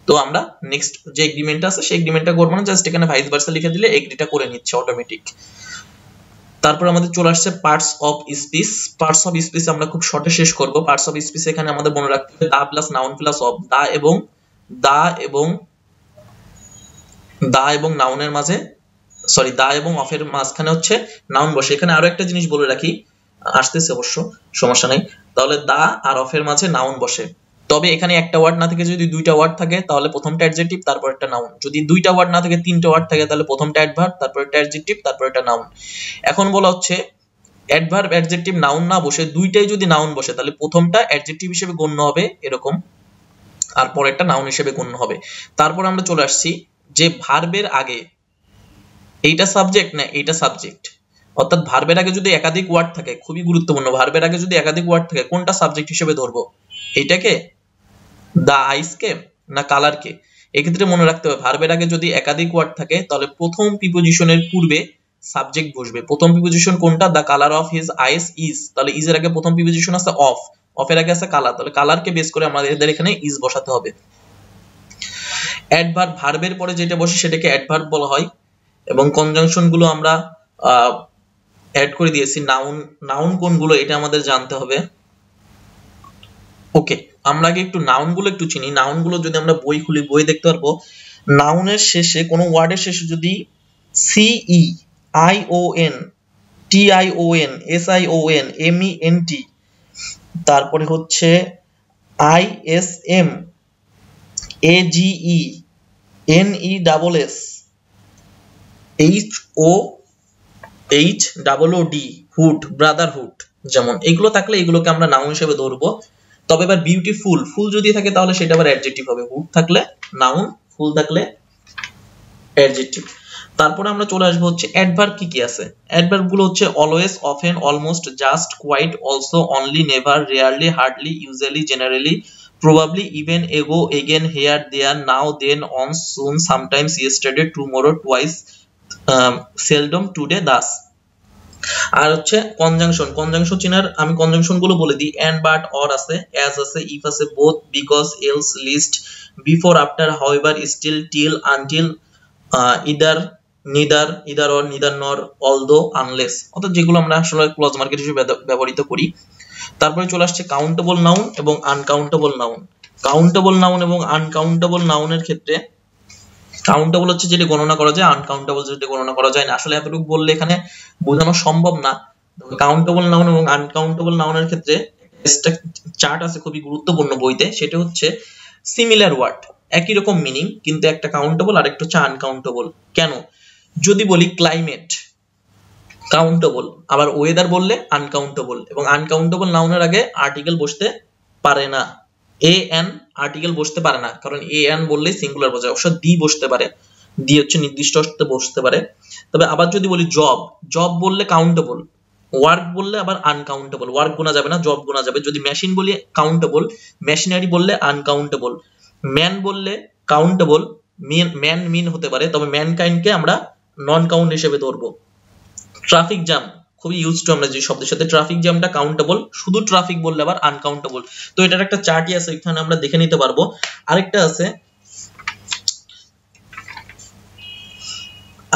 তো আমরা নেক্সট যে এগ্রিমেন্টটা আছে সেই এগ্রিমেন্টটা করব না, জাস্ট এখানে ভাইস ভার্সা লিখে দিলে এগ্রিটা করে নিচ্ছে অটোমেটিক। তারপর আমাদের চলে আসছে parts of speech. Parts of speech আমরা খুব শর্টে শেষ করব। পার্টস অফ স্পিচ এখানে আমাদের মনে রাখতে হবে the plus noun plus of, the এবং নাউনের মাঝে, সরি দা এবং অফের মাঝখানে হচ্ছে নাউন বসে। এখানে আরো একটা জিনিস বলে রাখি, আসতেছে অবশ্য সমস্যা নেই, তাহলে দা আর অফের মাঝে নাউন বসে। তবে এখানে একটা ওয়ার্ড না থেকে যদি দুইটা ওয়ার্ড থাকে তাহলে প্রথমটা অ্যাডজেক্টিভ তারপর একটা নাউন, যদি দুইটা ওয়ার্ড না থাকে তিনটা ওয়ার্ড থাকে তাহলে প্রথমটা অ্যাডভার্ব তারপর একটা অ্যাডজেক্টিভ তারপর একটা নাউন। এখন বলা হচ্ছে অ্যাডভার্ব অ্যাডজেক্টিভ নাউন না বসে দুইটাই যদি নাউন বসে তাহলে প্রথমটা অ্যাডজেক্টিভ হিসেবে গণ্য হবে এরকম, আর পরেরটা নাউন হিসেবে গণ্য হবে। তারপর আমরা চলে আসছি যে ভার্বের আগে এইটা সাবজেক্ট না এইটা সাবজেক্ট, অর্থাৎ ভার্বের আগে যদি একাধিক ওয়ার্ড থাকে, খুবই গুরুত্বপূর্ণ, ভার্বের আগে যদি একাধিক ওয়ার্ড থাকে কোনটা সাবজেক্ট হিসেবে ধরবো, এটাকে দা আইসকে না কালারকে। এক্ষেত্রে মনে রাখতে হবে ভার্বের আগে যদি একাধিক ওয়ার্ড থাকে তাহলে প্রথম প্রিপোজিশনের পূর্বে সাবজেক্ট বসবে। প্রথম প্রিপোজিশন কোনটা, the colour of his eyes is, তাহলে ইজ এর আগে প্রথম প্রিপোজিশন আছে অফ, অফের আগে আছে কালার, তাহলে কালারকে বেস করে আমাদের এখানে ইজ বসাতে হবে। অ্যাডভার্ব ভার্বের পরে যেটা বসে সেটাকে অ্যাডভার্ব বলা হয়, এবং কনজাংশন গুলো আমরা অ্যাড করে দিয়েছি। নাউন কোনগুলো এটা আমাদের জানতে হবে। ওকে, আমরা আগে একটু নাউন গুলো একটু চিনি। নাউন গুলো যদি আমরা বই খুলি বই দেখতে পারবো, নাউনের শেষে কোনো ওয়ার্ডের শেষে যদি সিই, আইওএন, টিআইওএন, এসআইওএন, এমইএনটি, তারপরে হচ্ছে ISM, age, NESS HOOD hood, Brotherhood, যেমন এগুলো থাকলে এগুলোকে আমরা নাউন হিসেবে ধরবো। তবে এবার বিউটিফুল, ফুল যদি থাকে তাহলে সেটা আবার অ্যাডজেক্টিভ হবে। হুড থাকলে নাউন, ফুল থাকলে অ্যাডজেক্টিভ। তারপরে আমরা চলে আসবো হচ্ছে অ্যাডভার্ব কি কি আছে। অ্যাডভার্ব গুলো হচ্ছে always, often, almost, just, quite, also, only, never, rarely, hardly, usually, generally, probably, even, ago, again, here, there, now, then, once, soon, sometimes, yesterday, tomorrow, twice, seldom, today, thus। আর হচ্ছে conjunction, conjunction চিনার আমি conjunction গুলো বলে দিই। And, but, or আছে, as আছে, if আছে, both, because, else, lest, before, after, however, still, till, until, either, neither, either or, neither nor, although, unless, অর্থাৎ যেগুলো আমরা আসলে ক্লজ মার্কেট হিসেবে ব্যবহৃত করি। তারপরে চলে আসছে কাউন্টেবল নাউন এবং আনকাউন্টেবল নাউন। কাউন্টেবল নাউন এবং আনকাউন্টেবল নাউনের ক্ষেত্রে কাউন্টেবল হচ্ছে যেটা গণনা করা যায়, আনকাউন্টেবল যেটা গণনা করা যায় না। আসলে এতটুকু বললে এখানে বোঝানো সম্ভব না। কাউন্টেবল নাউন এবং আনকাউন্টেবল নাউনের ক্ষেত্রে একটা চার্ট আছে খুবই গুরুত্বপূর্ণ বইতে, সেটা হচ্ছে সিমিলার ওয়ার্ড, একই রকম মিনিং, কিন্তু একটা কাউন্টেবল আর একটা হচ্ছে আনকাউন্টেবল। কেন? যদি বলি ক্লাইমেট কাউন্টেবল, আবার ওয়েদার বললে আনকাউন্টেবল, এবং আনকাউন্টেবল নাউনের আগে আর্টিকেল বসতে পারে না, এন আর্টিকেল বসতে পারে না, কারণ এন বললে সিঙ্গুলার বোঝায়। অবশ্য দি বসতে পারে, দি হচ্ছে নির্দিষ্ট অর্থে বসতে পারে। তবে আবার যদি বলি জব, জব বললে কাউন্টেবল, ওয়ার্ক বললে আবার আনকাউন্টেবল, ওয়ার্ক গোনা যাবে না, জব গোনা যাবে। যদি মেশিন বলি কাউন্টেবল, মেশিনারি বললে আনকাউন্টেবল, ম্যান বললে কাউন্টেবল, ম্যান মিন হতে পারে, তবে ম্যানকাইন্ডকে আমরা নন কাউন্ট হিসেবে ধরবো। ট্রাফিক জ্যাম খুবই ইউজ টু আমরা যে শব্দের সাথে, ট্রাফিক জ্যামটা কাউন্টেবল, শুধু ট্রাফিক বললে আবার আনকাউন্টেবল। তো এটার একটা চার্টই আছে, এখানে আমরা দেখে নিতে পারবো। আরেকটা আছে,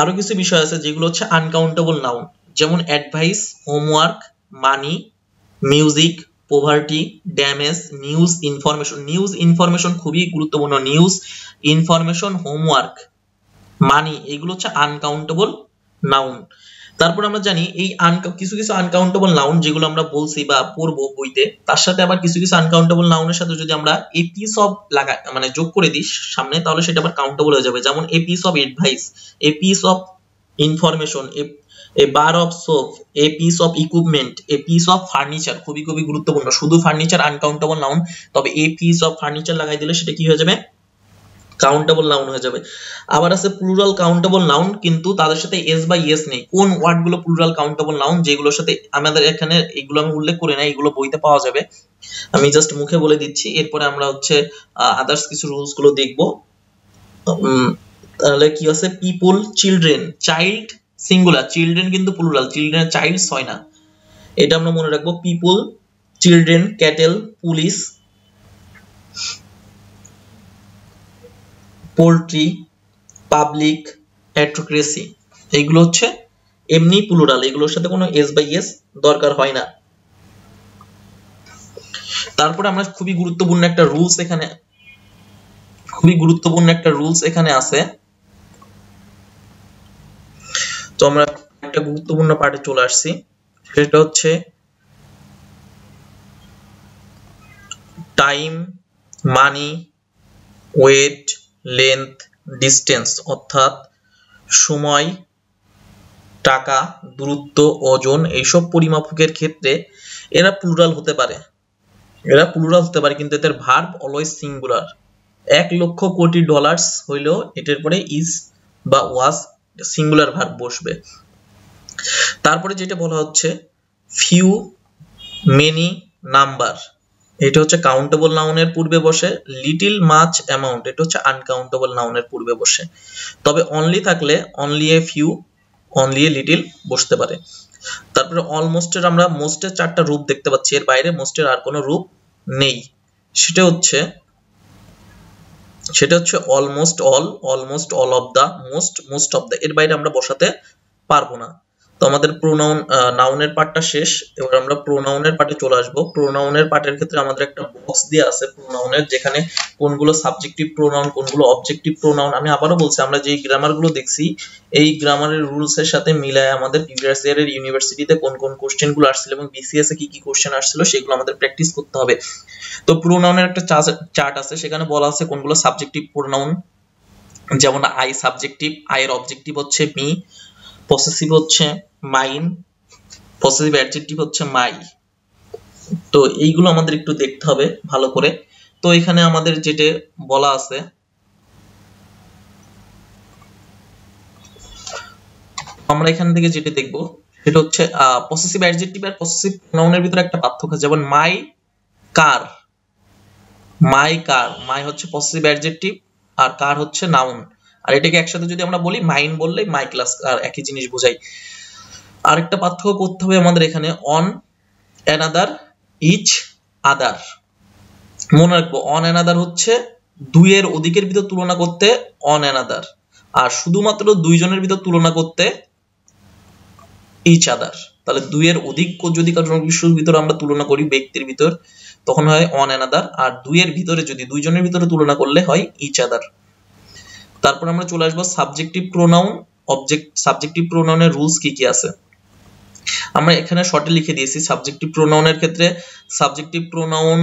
আরো কিছু বিষয় আছে যেগুলো হচ্ছে আনকাউন্টেবল নাউন, যেমন advice, homework, money, music, poverty, damage, news, information. News information খুবই গুরুত্বপূর্ণ, নিউজ ইনফরমেশন, হোমওয়ার্ক, মানি, এগুলো হচ্ছে আনকাউন্টেবল নাউন। তারপর আমরা জানি এই কিছু কিছু আনকাউন্টেবল নাউন যেগুলো আমরা বলছি বা পড়বো বইতে, তার সাথে আবার কিছু কিছু আনকাউন্টেবল নাউনের সাথে যদি আমরা এ পিস অফ লাগাই, মানে যোগ করে দিই সামনে, তাহলে সেটা আবার কাউন্টেবল হয়ে যাবে। যেমন a piece of advice, a piece of information, A bar of soap, a piece of equipment, a piece of furniture, খুবই খুবই গুরুত্বপূর্ণ। শুধু ফার্নিচার আনকাউন্টেবল নাউন, তবে এ পিস অফ ফার্নিচার লাগাই দিলে সেটা কি হয়ে যাবে? কাউন্টেবল নাউন হয়ে যাবে। আবার আছে প্লুরাল কাউন্টেবল নাউন, কিন্তু তাদের সাথে এস বা ইয়েস নেই। কোন ওয়ার্ড গুলো প্লুরাল কাউন্টেবল নাউন, যেগুলোর সাথে আমাদের এখানে এগুলো আমি উল্লেখ করি না, এগুলো বইতে পাওয়া যাবে, আমি জাস্ট মুখে বলে দিচ্ছি। এরপরে আমরা হচ্ছে আদার্স কিছু রুলস গুলো দেখবো। তাহলে কি আছে? People, children, child singular, children কিন্তু প্লুরাল, চিলড্রেন চাইল্ডস হয় না, এটা আমরা মনে রাখবো। People, children, cattle, police, poultry, public, advocacy, এইগুলো হচ্ছে এমনি প্লুরাল, এগুলোর সাথে কোনো এস বাই এস দরকার হয় না। তারপরে আমরা খুবই গুরুত্বপূর্ণ একটা রুলস এখানে আছে। তো আমরা একটা গুরুত্বপূর্ণ পার্টে চলে আসছি, সেটা হচ্ছে টাইম, মানি, ওয়েট, লেন্থ, ডিস্টেন্স, অর্থাৎ সময়, টাকা, দূরত্ব, ওজন, এইসব পরিমাপকের ক্ষেত্রে এরা প্লুরাল হতে পারে, কিন্তু এদের ভার্ব অলওয়েজ সিঙ্গুলার। 1,00,000 কোটি ডলার্স হইলেও এটার পরে ইজ বা ওয়াজ সিঙ্গুলার ভার্ব বসবে। তারপরে যেটা বলা হচ্ছে ফিউ, মেনি, নাম্বার, এটা হচ্ছে কাউন্টেবল নাউনের পূর্বে বসে। লিটিল, মাচ, অ্যামাউন্ট, এটা হচ্ছে আনকাউন্টেবল নাউনের পূর্বে বসে। তবে অনলি থাকলে only a few, only a little বসতে পারে। তারপরে অলমোস্টের আমরা মোস্টের 4টা রূপ দেখতে পাচ্ছি, এর বাইরে মোস্টের আর কোনো রূপ নেই। সেটা হচ্ছে almost all, almost all of the, most of the, এর বাইরে আমরা বসাতে পারবো না। তো আমাদের প্রোনাউন নাউনের পার্টটা শেষ, এবার আমরা প্রোনাউনের পার্টে চলে আসবো। প্রোনাউনের পার্টের ক্ষেত্রে আমাদের একটা বক্স দেয়া আছে প্রোনাউনের, যেখানে কোনগুলো সাবজেক্টিভ প্রোনাউন, কোনগুলো অবজেক্টিভ প্রোনাউন। আমি আবারও বলছি, আমরা যে গ্রামার গুলো দেখছি এই গ্রামারের রুলস এর সাথে মিলায় আমাদের প্রিভিয়াস ইয়ারের ইউনিভার্সিটিতে কোন কোন কোশ্চেন গুলো আসছিল এবং বিসিএস এ কি কি কোশ্চেন আসছিল সেগুলো আমাদের প্র্যাকটিস করতে হবে। তো প্রোনাউনের একটা চার্ট আছে, সেখানে বলা আছে কোনগুলো সাবজেক্টিভ প্রোনাউন, যেমন আই সাবজেক্টিভ, আই এর অবজেক্টিভ হচ্ছে মি, পসেসিভ হচ্ছে মাইন, পসেসিভ অ্যাডজেক্টিভ হচ্ছে মাই। তো এইগুলো আমাদের একটু দেখতে হবে ভালো করে। তো এখানে আমাদের যেটা বলা আছে, আমরা এখান থেকে যেটা দেখব সেটা হচ্ছে পসেসিভ অ্যাডজেক্টিভ আর পসেসিভ প্রোনাউনের ভিতরে একটা পার্থক্য আছে। যেমন মাই কার, মাই কার, মাই হচ্ছে পসেসিভ অ্যাডজেক্টিভ আর কার হচ্ছে নাউন। আর এটাকে একসাথে যদি আমরা বলি মাইন বললে মাই ক্লাস কার একই জিনিস বোঝাই। আরেকটা পার্থক্য করতে হবে আমাদের এখানে, অন অ্যানাদার, ইচ আদার। মনে রাখবো অন অ্যানাদার হচ্ছে দুইয়ের অধিকের ভিতর তুলনা করতে অন অ্যানাদার, আর শুধুমাত্র দুইজনের ভিতর তুলনা করতে ইচ আদার। তাহলে দুইয়ের অধিক যদি কারোর কিছুর ভিতর আমরা তুলনা করি ব্যক্তির ভিতর তখন হয় অন অ্যানাদার, আর দুইয়ের ভিতরে যদি দুইজনের ভিতরে তুলনা করলে হয় ইচ আদার। তারপর আমরা চলে আসবো সাবজেক্টিভ প্রোনাউন, অবজেক্ট। সাবজেক্টিভ প্রোনাউনের রুলস কি কি আছে আমরা এখানে শর্টে লিখে দিয়েছি। সাবজেক্টিভ প্রোনাউনের ক্ষেত্রে সাবজেক্টিভ প্রোনাউন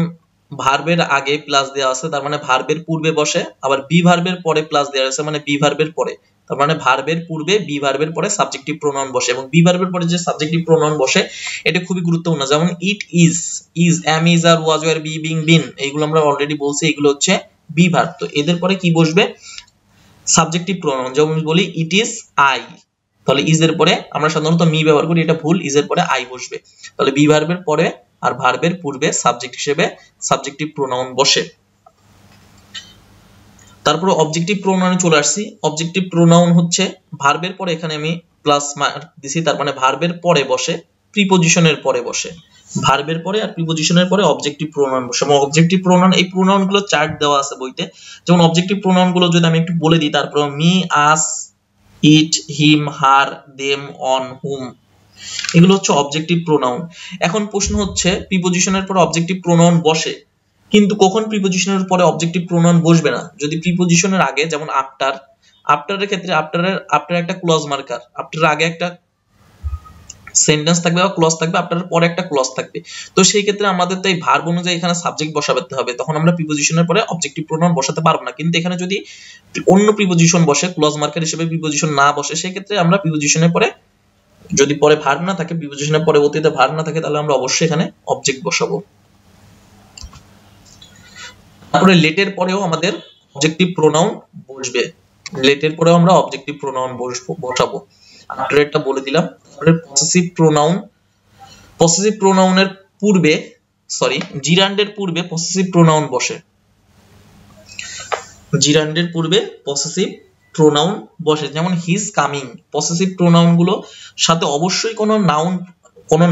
ভার্বের আগে প্লাস দেওয়া আছে, তার মানে ভার্বের পূর্বে বসে, আবার বি ভার্বের পরে প্লাস দেওয়া আছে, মানে বি ভার্বের পরে, তার মানে ভার্বের পূর্বে বি ভার্বের পরে সাবজেক্টিভ প্রোনাউন বসে। এবং বি ভার্বের পরে যে সাবজেক্টিভ প্রোনাউন বসে এটা খুবই গুরুত্বপূর্ণ। যেমন it is, is, am is, are was, were, be, being, been, এইগুলো আমরা অলরেডি বলছি, এগুলো হচ্ছে বি ভার্ব। তো এদের পরে কি বসবে? Subjective pronoun. যেমন বলি ইট ইজ আই, তাহলে ইজ এর পরে আমরা সাধারণত মি ব্যবহার করি, এটা ভুল, ইজ এর পরে আই বসবে। তাহলে বি ভার্বের পরে আর ভার্বের পূর্বে সাবজেক্ট হিসেবে সাবজেক্টিভ প্রোনাউন বসে। তারপর অবজেক্টিভ প্রোনাউনে চলে আসছি। অবজেক্টিভ প্রোনাউন হচ্ছে ভার্বের পরে, এখানে আমি প্লাস মার্ক দিছি, তার মানে ভার্বের পরে বসে, প্রিপজিশনের পরে বসে। ভার্বের পরে আর প্রিপজিশনের পরে অবজেক্টিভ প্রোনাউন বসে। এবং অবজেক্টিভ প্রোনাউন, এই প্রোনাউন গুলো চার্ট দেওয়া আছে বইতে। যেমন অবজেক্টিভ প্রোনাউন গুলো যদি আমি একটু বলে দিই, তারপর me, us, it, him, her, them, one, whom, এগুলো হচ্ছে অবজেক্টিভ প্রোনাউন। এখন প্রশ্ন হচ্ছে প্রিপজিশনের পরে অবজেক্টিভ প্রোনাউন বসে, কিন্তু কখন প্রিপজিশনের পরে অবজেক্টিভ প্রোনাউন বসবে না? যদি প্রিপজিশনের আগে, যেমন আফটার, আফটারের ক্ষেত্রে আফটার একটা ক্লজ মার্কার, আফটারের আগে একটা সেন্টেন্স থাকবে বা ক্লজ থাকবে, আফটারের পরে একটা ক্লজ থাকবে। তো সেই ক্ষেত্রে আমাদের তো এই ভার্ব অনুযায়ী এখানে সাবজেক্ট বসাতে হবে, তখন আমরা প্রিপজিশনের পরে অবজেক্টিভ প্রোনাউন বসাতে পারবো না। কিন্তু এখানে যদি অন্য প্রিপজিশন বসে, ক্লজ মার্কার হিসেবে প্রিপজিশন না বসে, সেই ক্ষেত্রে আমরা প্রিপজিশনের পরে, যদি পরে ভার্ব না থাকে, প্রিপজিশনের পরবর্তীতে ভার্ব না থাকে, তাহলে আমরা অবশ্যই এখানে অবজেক্ট বসাবো। তারপরে লেটের পরেও আমাদের অবজেক্টিভ প্রোনাউন বসবে, লেটের পরেও আমরা অবজেক্টিভ প্রোনাউন বসাবো। আফটারটা বলে দিলাম। তারপরে পসেসিভ প্রোনাউন, পসেসিভ প্রোনাউনের পূর্বে, সরি, জিরান্ডের পূর্বে পসেসিভ প্রোনাউন বসে। জিরান্ডের পূর্বে পসেসিভ প্রোনাউন বসে। যেমন হিজ কামিং, পসেসিভ প্রোনাউন গুলো সাথে অবশ্যই কোনো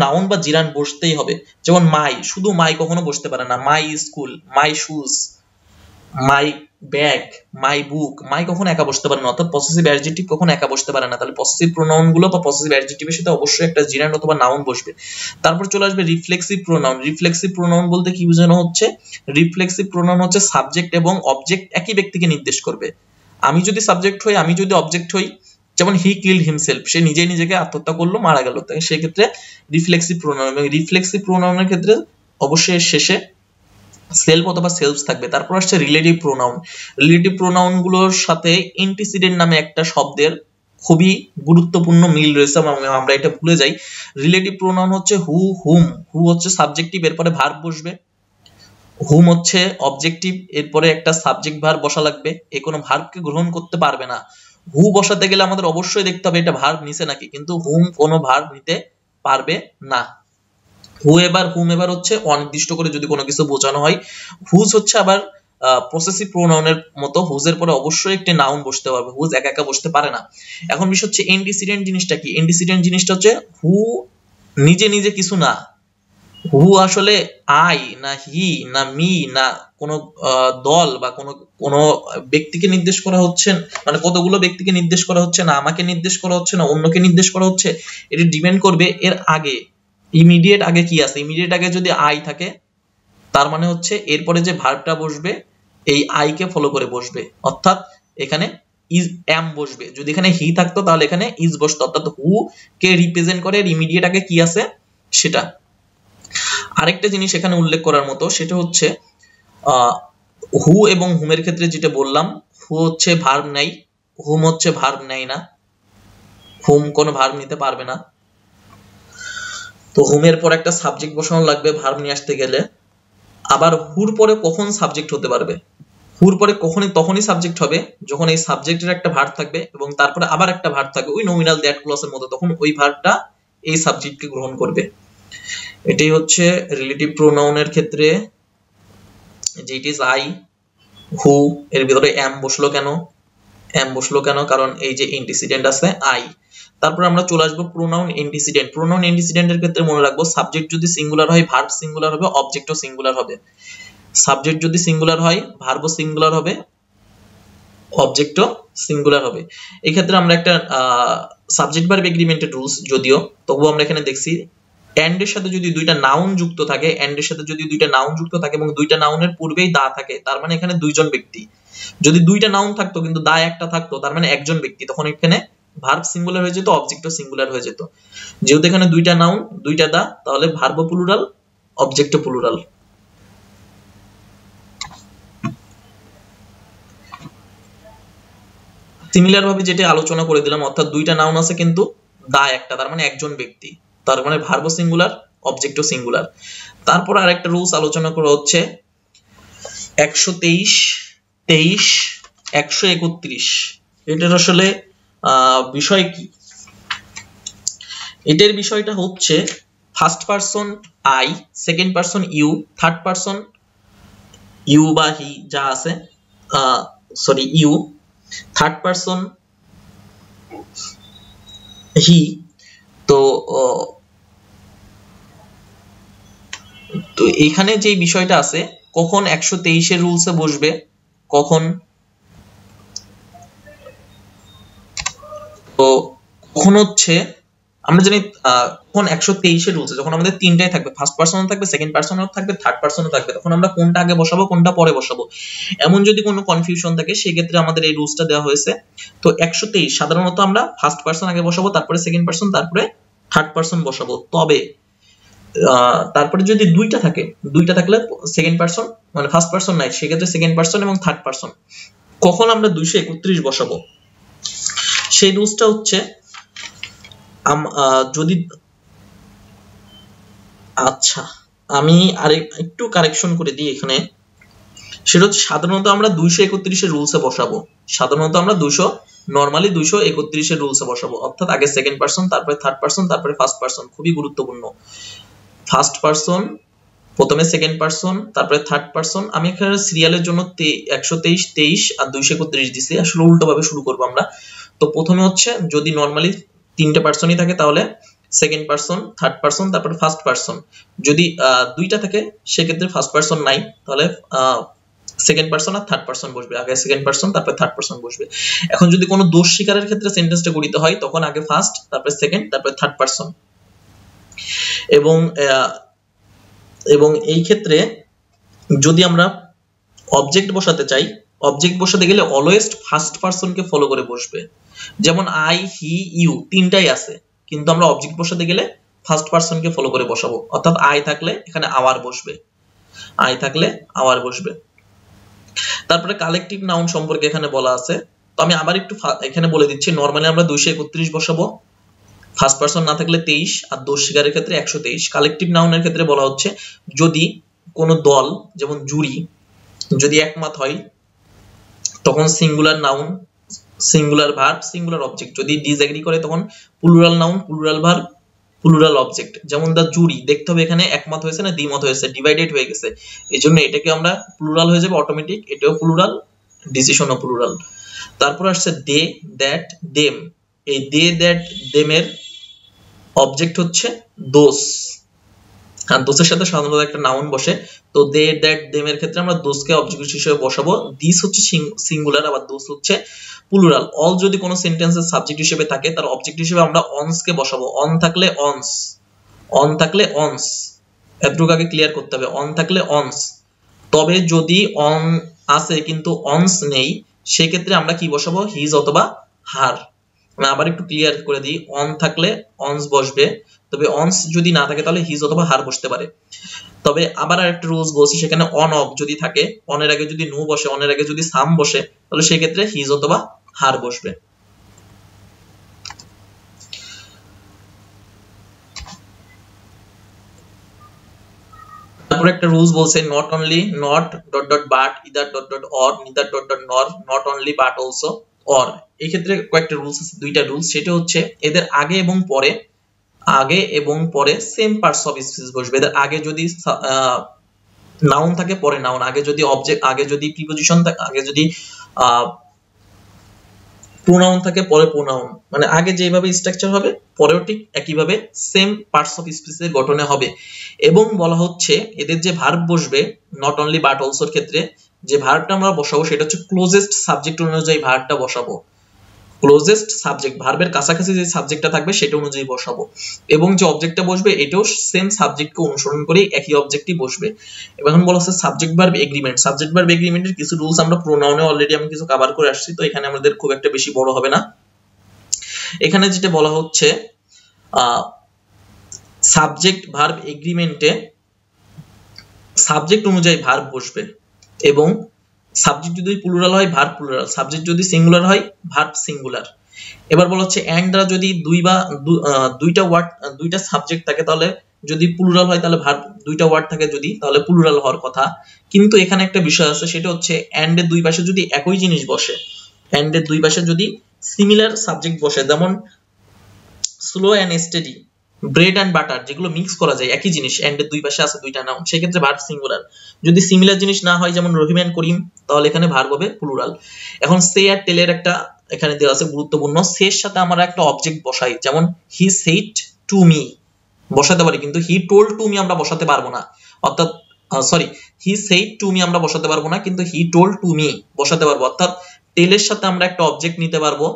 নাউন বা জিরান্ড বসতেই হবে। যেমন মাই, শুধু মাই কখনো বসতে পারে না। My school, my shoes, my bag, my book, my কখনো একা বসতে পারে না, অর্থাৎ পসেসিভ অ্যাডজেক্টিভ কখনো একা বসতে পারে না। তাহলে পসেসিভ প্রোনাউন গুলো বা পসেসিভ অ্যাডজেক্টিভের সাথে অবশ্যই একটা জিরান্ড অথবা নাউন বসবে। তারপর চলে আসবে রিফ্লেক্সিভ প্রোনাউন। রিফ্লেক্সিভ প্রোনাউন বলতে কি বোঝানো হচ্ছে? রিফ্লেক্সিভ প্রোনাউন হচ্ছে সাবজেক্ট এবং অবজেক্ট একই ব্যক্তিকে নির্দেশ করবে। আমি যদি সাবজেক্ট হই, আমি যদি অবজেক্ট হই, যেমন হি কিল্ড হিমসেলফ, সে নিজেই নিজেকে আত্মহত্যা করলো, মারা গেল, তাই সেই ক্ষেত্রে রিফ্লেক্সিভ প্রোনাউন। এবং রিফ্লেক্সিভ প্রোনাউনের ক্ষেত্রে অবশ্যই শেষে সেলফ অথবা সেলফস থাকবে। তারপর আসছে রিলেটিভ প্রোনাউন। রিলেটিভ প্রোনাউন গুলোর সাথে এন্টিসিডেন্ট নামে একটা শব্দের খুবই গুরুত্বপূর্ণ মিল রয়েছে, আমরা এটা ভুলে যাই। রিলেটিভ প্রোনাউন হচ্ছে হু, হুম। হু হচ্ছে সাবজেক্টিভ, এরপরে ভার্ব বসবে। হুম হচ্ছে অবজেক্টিভ, এরপরে একটা সাবজেক্ট ভার্ব বসা লাগবে। এ কোনো ভার্বকে গ্রহণ করতে পারবে না। হু বসাতে গেলে আমাদের অবশ্যই দেখতে হবে এটা ভার্ব নিছে নাকি, কিন্তু হুম কোনো ভার্ব নিতে পারবে না। হুম এবার হচ্ছে অনির্দিষ্ট করে যদি কোনো কিছু বোঝানো হয়। হুজ হচ্ছে আবার পসেসিভ প্রোনাউনের মতো, হুজের পরে অবশ্যই একটি নাউন বসতে পারবে, হুজ একা একা বসতে পারে না। এখন বিষয় হচ্ছে এন্টিসিডেন্ট জিনিসটা কি? এন্টিসিডেন্ট জিনিসটা হচ্ছে হু নিজে নিজে কিছু না। হু আসলে আই না হি না মি না কোনো দল বা কোনো ব্যক্তিকে নির্দেশ করা হচ্ছে, মানে কতগুলো ব্যক্তিকে নির্দেশ করা হচ্ছে না, আমাকে নির্দেশ করা হচ্ছে না, অন্যকে নির্দেশ করা হচ্ছে, এটি ডিপেন্ড করবে এর আগে, ইমিডিয়েট আগে কি আছে। ইমিডিয়েট আগে যদি আই থাকে, তার মানে হচ্ছে এরপরে যে ভার্বটা বসবে এই আই কে ফলো করে বসবে, অর্থাৎ এখানে ইজ এম বসবে। যদি এখানে হি থাকতো তাহলে এখানে ইজ বসতো, অর্থাৎ হু কে রিপ্রেজেন্ট করে এর ইমিডিয়েট আগে কি আছে সেটা। আরেকটা জিনিস এখানে উল্লেখ করার মতো, সেটা হচ্ছে হু এবং হুমের ক্ষেত্রে যেটা বললাম, হু হচ্ছে ভার্ব নাই, হুম হচ্ছে ভার্ব নেয় না, হুম কোনো ভার্ব নিতে পারবে না। তো হুমের পর একটা সাবজেক্ট বসানো লাগবে ভার্ব নিয়ে আসতে গেলে। আবার হুর পরে কখন সাবজেক্ট হতে পারবে? হুর পরে তখনই সাবজেক্ট হবে যখন এই সাবজেক্টের একটা ভার্ব থাকবে এবং তারপরে আবার একটা ভার্ব থাকবে ওই নমিনাল দ্যাট ক্লজের মতো, তখন ওই ভার্বটা এই সাবজেক্টকে গ্রহণ করবে। এটাই হচ্ছে রিলেটিভ প্রোনাউনের ক্ষেত্রে যে ইট ইজ আই, হু, এর ভিতরে এম বসলো কেন? এম বসলো কেন? কারণ এই যে এন্টিসিডেন্ট আছে আই। তারপর আমরা চলে আসবো প্রোনাউন এন্টিসিডেন্ট। প্রোনাউন এন্টিসিডেন্টের ক্ষেত্রে মনে রাখবো সাবজেক্ট যদি সিঙ্গুলার হয় ভার্ব সিঙ্গুলার হবে, অবজেক্টও সিঙ্গুলার হবে। সাবজেক্ট যদি সিঙ্গুলার হয় ভার্বও সিঙ্গুলার হবে, অবজেক্টও সিঙ্গুলার হবে। এই ক্ষেত্রে আমরা একটা সাবজেক্ট ভার্ব এগ্রিমেন্টেড রুলস যদিও, তবুও আমরা এখানে দেখছি এন্ড এর সাথে যদি দুইটা নাউন যুক্ত থাকে, এন্ড এর সাথে যদি দুইটা নাউন যুক্ত থাকে এবং দুইটা নাউনের পূর্বেই দা থাকে, তার মানে এখানে দুইজন ব্যক্তি। যদি দুইটা নাউন থাকতো কিন্তু দা একটা থাকতো, তার মানে একজন ব্যক্তি, তখন এখানে ভার্ব সিঙ্গুলার হয়ে যেত, অবজেক্টও সিঙ্গুলার হয়ে যেত। যেহেতু এখানে দুইটা নাউন দুইটা দা, তাহলে ভার্বও প্লুরাল, অবজেক্টও প্লুরাল। সিমিলার ভাবে যেটা আলোচনা করে দিলাম, অর্থাৎ দুইটা নাউন আছে কিন্তু দা একটা, তার মানে একজন ব্যক্তি, তার মানে ভার্বও সিঙ্গুলার, অবজেক্টও সিঙ্গুলার। তারপর আরেকটা রুলস আলোচনা করা হচ্ছে 123, 23, 131। এটার আসলে বিষয় কি? এটার বিষয়টা হচ্ছে first person I, second person you, third person you বা হি যা আছে, sorry you, third person he. তো এখানে যে বিষয়টা আছে কখন 123 এর রুলসে বসবে, কখন তো কখন হচ্ছে আমরা জানি কখন 123 এর রুলসে যখন আমাদের তিনটাই থাকবে, ফার্স্ট পারসনও থাকবে, সেকেন্ড পারসনও থাকবে, থার্ড পারসনও থাকবে, তখন আমরা কোনটা আগে বসাবো কোনটা পরে বসাবো এমন যদি কোনো কনফিউশন থাকে সেই ক্ষেত্রে আমাদের এই রুলসটা দেওয়া হয়েছে। তো 123 সাধারণত আমরা ফার্স্ট পারসন আগে বসাবো, তারপরে সেকেন্ড পারসন, তারপরে থার্ড পারসন বসাবো। তবে তারপরে যদি দুইটা থাকে, দুইটা থাকলে সেকেন্ড পারসন মানে ফার্স্ট পারসন নাই, সেক্ষেত্রে সেকেন্ড পারসন এবং থার্ড পারসন। কখন আমরা 231 বসাবো সেই রুলসটা হচ্ছে যদি আচ্ছা আমি আরে একটু কারেকশন করে দিই এখানে, সেটা হচ্ছে সাধারণত আমরা 231 এর রুলসে বসাবো, সাধারণত আমরা নরমালি 231 এর রুলসে বসাবো, অর্থাৎ আগে সেকেন্ড পারসন, তারপরে থার্ড পারসন, তারপরে ফার্স্ট পারসন। খুবই গুরুত্বপূর্ণ, ফার্স্ট পারসন প্রথমে, সেকেন্ড পারসন, তারপরে থার্ড পারসন। আমি এখানে সিরিয়ালের জন্য 123, 23 আর 231 দিছি, আসলে উল্টো ভাবে শুরু করব আমরা। তো প্রথমে হচ্ছে যদি নরমালি তিনটে পারসনই থাকে তাহলে সেকেন্ড পারসন, থার্ড পারসন, তারপরে ফার্স্ট পারসন। যদি দুইটা থাকে সেক্ষেত্রে ফার্স্ট পারসন নাই, তাহলে সেকেন্ড পারসন আর থার্ড পারসন বসবে, আগে সেকেন্ড পারসন তারপরে থার্ড পারসন বসবে। এখন যদি কোনো দোষ স্বীকারের ক্ষেত্রে সেন্টেন্সটা গঠিত হয় তখন আগে ফার্স্ট, তারপরে সেকেন্ড, তারপরে থার্ড পারসন। এবং এই ক্ষেত্রে যদি আমরা অবজেক্ট বসাতে চাই, অবজেক্ট বসাতে গেলে অলওয়েজ ফার্স্ট পারসনকে ফলো করে বসবে। যেমন আই, হি, ইউ তিনটাই আছে, কিন্তু আমরা অবজেক্ট বসাতে গেলে ফার্স্ট পারসনকে ফলো করে বসাবো, অর্থাৎ আই থাকলে এখানে আওয়ার বসবে, আই থাকলে আওয়ার বসবে। তারপরে কালেকটিভ নাউন সম্পর্কে এখানে বলা আছে, তো আমি আবার একটু এখানে বলে দিচ্ছি। নরমালি আমরা 231 বসাবো, ফার্স্ট পারসন না থাকলে 23 আর দোষ স্বীকারের ক্ষেত্রে 123। কালেকটিভ নাউনের ক্ষেত্রে বলা হচ্ছে যদি কোনো দল যেমন জুরি যদি একমত হয় তখন singular noun, singular verb, singular object. যদি ডিসএগ্রি করে তখন plural noun, plural verb, plural object. যেমন দা জুরি, দেখতে হবে এখানে একমত হয়েছে না দ্বিমত হয়েছে, ডিভাইডেড হয়ে গেছে, এইজন্য এটাকে আমরা প্লুরাল হয়ে যাবে অটোমেটিক, এটাও প্লুরাল, ডিসিশনও প্লুরাল। তারপর আসছে দে, দ্যাট, দেম। এই দে, দ্যাট, দেমের অবজেক্ট হচ্ছে দোস, আর দোসের সাথে সাধারণত একটা নাউন বসে। তো দে, দ্যাট, দেম এর ক্ষেত্রে আমরা দোসকে অবজেক্ট হিসেবে বসাবো। দিস হচ্ছে সিঙ্গুলার, আবার দোস হচ্ছে প্লুরাল। অল যদি কোনো সেন্টেন্সের সাবজেক্ট হিসেবে থাকে তার অবজেক্ট হিসেবে আমরা অনস কে বসাবো। অন থাকলে অনস, অন থাকলে অনস, এতটুকু আগে ক্লিয়ার করতে হবে। অন থাকলে অনস। তবে যদি অন আছে কিন্তু অনস নেই, সেই ক্ষেত্রে আমরা কি বসাবো? হিজ অথবা হার। আমি আবার একটু ক্লিয়ার করে দিই, অন থাকলে অনস বসবে, তবে অনস যদি না থাকে তাহলে হিজ অথবা হার বসতে পারে। তবে আবার আরেকটা রুলস বলছি, সেখানে অন অফ যদি থাকে, অনের আগে যদি নো বসে, অনের আগে যদি সাম বসে, তাহলে সেই ক্ষেত্রে হিজ অথবা হার বসবে। তারপর একটা রুলস বলছে not only, not dot dot but, either dot dot or, neither dot dot nor, not only but also or. এই ক্ষেত্রে কয়েকটা রুলস আছে, দুইটা রুলস। সেটা হচ্ছে এদের আগে এবং পরে সেম পার্টস অফ স্পিচ বসবে। এদের আগে যদি নাউন থাকে, পরে নাউন, আগে যদি অবজেক্ট, আগে যদি প্রিপজিশন থাকে, আগে যদি প্রোনাউন থাকে, পরে প্রোনাউন, মানে আগে যেভাবে স্ট্রাকচার হবে পরেও ঠিক একইভাবে সেম পার্টস অফ স্পিচের গঠনে হবে। এবং বলা হচ্ছে এদের যে ভার্ব বসবে নট অনলি বাট অলসোর ক্ষেত্রে যে ভার্বটা আমরা বসাবো সেটা হচ্ছে ক্লোজেস্ট সাবজেক্ট অনুযায়ী ভার্বটা বসাবো। ক্লোজেস্ট সাবজেক্ট, ভার্বের কাছাকাছি যে সাবজেক্টটা থাকবে সেটা অনুযায়ী বসাবো। এবং যে অবজেক্টটা বসবে এটাও সেম সাবজেক্টকে অনুসরণ করে একই অবজেক্টই বসবে। এখন বলা হচ্ছে subject verb agreement. Subject verb এগ্রিমেন্টের কিছু রুলস আমরা প্রোনাউনে অলরেডি আমি কিছু কভার করে আসছি, তো এখানে আমাদের খুব একটা বেশি বড় হবে না। এখানে যেটা বলা হচ্ছে সাবজেক্ট ভার্ব এগ্রিমেন্টে সাবজেক্ট অনুযায়ী ভার্ব বসবে, এবং সাবজেক্ট যদি প্লুরাল হয় ভার্ব প্লুরাল, সাবজেক্ট যদি সিঙ্গুলার হয় ভার্ব সিঙ্গুলার। এবার বলা হচ্ছে এন্ড দ্বারা যদি দুইটা সাবজেক্ট থাকে, তাহলে যদি প্লুরাল হয় তাহলে ভার্ব দুইটা ওয়ার্ড থাকে যদি, তাহলে প্লুরাল হওয়ার কথা। কিন্তু এখানে একটা বিষয় আছে, সেটা হচ্ছে এন্ড এর দুই পাশে যদি একই জিনিস বসে, এন্ড এর দুই পাশে যদি সিমিলার সাবজেক্ট বসে, যেমন slow and steady, bread and butter, যেগুলো মিক্স করা যায় একই জিনিস, এন্ড এর দুই পাশে আছে দুইটা নাউন, সেই ক্ষেত্রে ভার্ব সিঙ্গুলার। যদি সিমিলার জিনিস না হয়, যেমন রহিম এন্ড করিম, তাহলে এখানে ভার্ব হবে প্লুরাল। এখন সে আর টেলের একটা এখানে দেওয়া আছে গুরুত্বপূর্ণ। সের সাথে আমরা একটা অবজেক্ট বসাই, যেমন হি সেড টু মি বসাতে পারি, কিন্তু হি টোল্ড টু মি আমরা বসাতে পারবো না। অর্থাৎ হি সেড টু মি আমরা বসাতে পারবো না, কিন্তু হি টোল্ড টু মি বসাতে পারবো। অর্থাৎ টেলের সাথে আমরা একটা অবজেক্ট নিতে পারবো,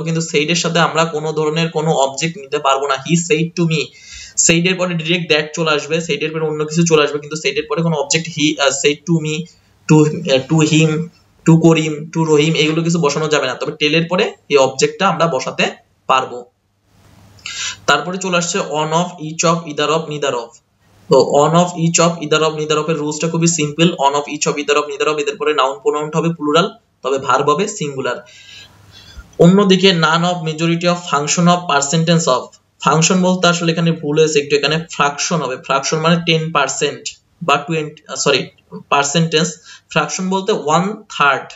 কিন্তু সেইডের সাথে আমরা কোনো ধরনের কোনো অবজেক্ট নিতে পারবো না। হি সেইড টু মি, সেইডের পরে ডাইরেক্ট দ্যাট চলে আসবে, সেইডের পরে অন্য কিছু চলে আসবে, কিন্তু সেইডের পরে কোনো object he said to me, to him, to Karim, to Rahim, এগুলো কিছু বসানো যাবে না। তবে টেলের পরে এই অবজেক্টটা আমরা বসাতে পারবো। তারপরে চলে আসছে one of, each of, either of, neither of. তো one of, each of, either of, neither of এর রুলসটা খুবই simple. One of, each of, either of, neither of, এদের পরে নাউন প্রোনাউন হবে প্লুরাল, তবে ভার্ব হবে সিঙ্গুলার। অন্যদিকে none of, majority of, function of, percentage of. Function বলতে আসলে এখানে ভুল হয়েছে একটু, এখানে ফ্র্যাকশন হবে। ফ্র্যাকশন মানে 10% বা 20 পার্সেন্টেজ। ফ্র্যাকশন বলতে 1/3,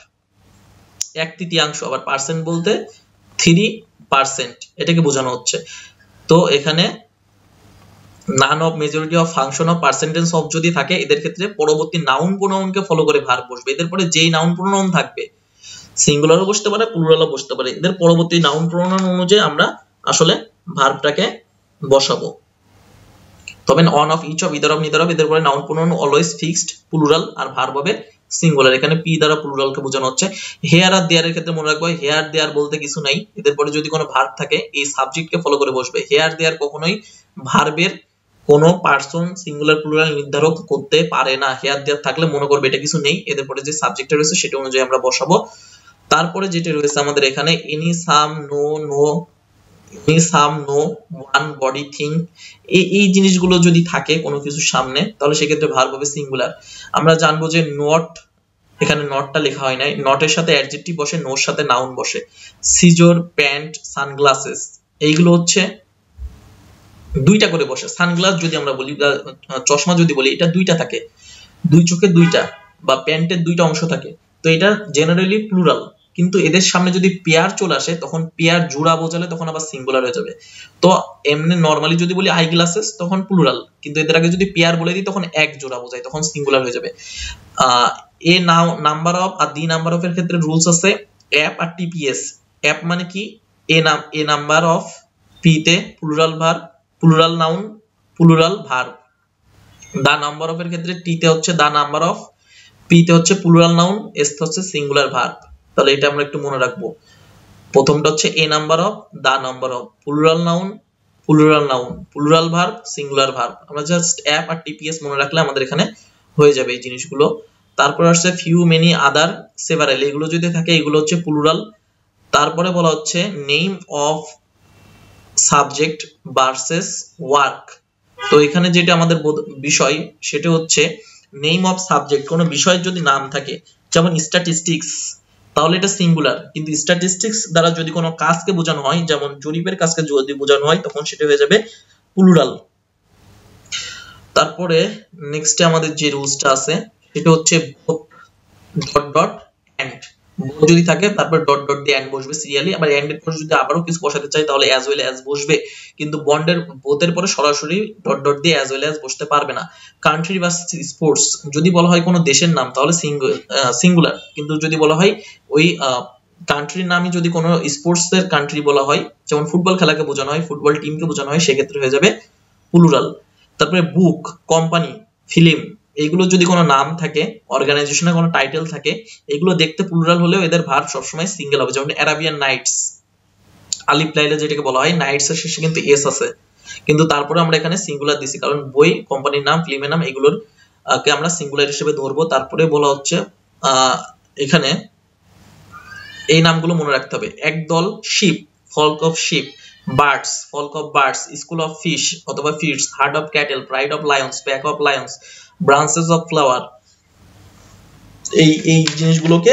1/3, আবার পার্সেন্ট বলতে 3%, এটাকে বোঝানো হচ্ছে। তো এখানে নান of, majority of, function of, percentage of যদি থাকে, এদের ক্ষেত্রে পরবর্তী নাউন প্রোনাউনকে ফলো করে ভার্ব বসবে। এদের পরে যেই নাউন প্রোনাউন থাকবে, সিঙ্গুলারও বসতে পারে প্লুরালও বসতে পারে, এদের পরবর্তী নাউন প্রোনাউন অনুযায়ী আমরা আসলে ভার্বটাকে বসাবো। তবে one of, each of, either of, neither of, এদের পরে noun pronoun always fixed plural, আর ভার্ব হবে সিঙ্গুলার। এখানে পি দ্বারা প্লুরালকে বোঝানো হচ্ছে। হেয়ার আর দেয়ার এর ক্ষেত্রে মনে রাখবো, হেয়ার দেয়ার বলতে কিছু নাই, এদের পরে যদি কোনো ভার্ব থাকে এই সাবজেক্টকে ফলো করে বসবে। হেয়ার দেয়ার কখনোই ভার্বের কোনো পার্সন সিঙ্গুলার প্লুরাল নির্ধারক করতে পারে না। হেয়ার দেয়ার থাকলে মনে করবে এটা কিছু নেই, এদের পরে যে সাবজেক্টটা রয়েছে সেটা অনুযায়ী আমরা বসাবো। তারপরে যেটা রয়েছে আমাদের এখানে এনি, সাম, নো, ওয়ান, বডি, থিং, এই জিনিসগুলো যদি থাকে কোনো কিছু সামনে, তাহলে সেক্ষেত্রে ভার্ব হবে সিঙ্গুলার। আমরা জানবো যে নট, এখানে নটটা লেখা হয় নাই, নটের সাথে অ্যাডজেক্টিভ বসে, নোর সাথে নাউন বসে। সিজর, প্যান্ট, সানগ্লাসেস, এইগুলো হচ্ছে দুইটা করে বসে। সানগ্লাস যদি আমরা বলি, চশমা যদি বলি, এটা দুইটা থাকে, দুই চোখে দুইটা, বা প্যান্টের দুইটা অংশ থাকে, তো এটা জেনারেলি প্লুরাল। কিন্তু এদের সামনে যদি পেয়ার চলে আসে, তখন পেয়ার জোড়া বোঝালে তখন আবার সিঙ্গুলার হয়ে যাবে। তো এমনি নরমালি যদি বলি আই গ্লাসেস, তখন প্লুরাল, কিন্তু এদের আগে যদি পেয়ার বলে দিই তখন এক জোড়া বোঝায়, তখন সিঙ্গুলার হয়ে যাবে। এ নাও, নাম্বার অফ আর দি নাম্বার অফ এর ক্ষেত্রে রুলস আছে অ্যাপ আর টিপিএস। অ্যাপ মানে কি, এ নাম্বার অফ, পি তে plural verb, plural noun, plural verb. The number of এর ক্ষেত্রে টি তে হচ্ছে দা নাম্বার অফ, পি তে হচ্ছে প্লুরাল নাউন, এস তে হচ্ছে সিঙ্গুলার ভার্ব। তাহলে এটা আমরা একটু মনে রাখবো। প্রথমটা হচ্ছে a number of, the number of, plural noun, plural verb, singular verb. আমরা জাস্ট অ্যাপ আর টিপিএস মনে রাখলে আমাদের এখানে হয়ে যাবে এই জিনিসগুলো। তারপর আসছে ফিউ, মেনি, আদার, সেভারাল, এগুলো যদি থাকে এগুলো হচ্ছে প্লুরাল, তারপরে বলা হচ্ছে name of subject versus work. তো এখানে যেটা আমাদের বিষয় সেটা হচ্ছে নেম অফ সাবজেক্ট, কোনো বিষয়ের যদি নাম থাকে, যেমন স্ট্যাটিস্টিক্স, তাহলে এটা সিঙ্গুলার, কিন্তু স্ট্যাটিস্টিক্স দ্বারা যদি কোনো কাজকে বোঝানো হয়, যেমন জরিপের কাজকে যদি বোঝানো হয়, তখন সেটা হয়ে যাবে প্লুরাল। তারপরে নেক্সটে আমাদের যে রুলসটা আছে সেটা হচ্ছে both dot dot and. Both যদি থাকে তারপর ডট ডট দিয়ে এন্ড বসবে সিরিয়ালি, আবার এন্ড এর পরে যদি আবারও কিছু বসাতে চাই তাহলে অ্যাজ ওয়েল অ্যাজ বসবে, কিন্তু বন্ডের বোথের পরে সরাসরি ডট ডট দিয়ে অ্যাজ ওয়েল অ্যাজ বসতে পারবে না। কান্ট্রি ভার্সেস স্পোর্টস, যদি বলা হয় কোনো দেশের নাম তাহলে সিঙ্গুলার, কিন্তু যদি বলা হয় ওই কান্ট্রির নামই যদি কোনো স্পোর্টস এর কান্ট্রি বলা হয়, যেমন ফুটবল খেলাকে বোঝানো হয়, ফুটবল টিমকে বোঝানো হয়, সেক্ষেত্রে হয়ে যাবে প্লুরাল। তারপরে বুক, কোম্পানি, ফিল্ম, এগুলো যদি কোনো নাম থাকে, অর্গানাইজেশনের কোনো টাইটেল থাকে, এগুলো দেখতে প্লুরাল হলেও এদের ভার্ব সবসময় সিঙ্গেল হবে। যেমন অ্যারাবিয়ান নাইটস, আলিফ লাইলা যেটাকে বলা হয়, নাইটস এর শেষে কিন্তু এস আছে, কিন্তু তারপরে আমরা এখানে সিঙ্গুলার দিছি, কারণ বই, কোম্পানির নাম, ফিল্মের নাম, এগুলোর কে আমরা সিঙ্গুলার হিসেবে ধরবো। তারপরে বলা হচ্ছে এখানে এই নামগুলো মনে রাখতে হবে। একদল sheep, flock of sheep, birds, flock of birds, school of fish অথবা fits, herd of cattle, pride of lions, pack of lions, branches of flower. এই জিনিসগুলোকে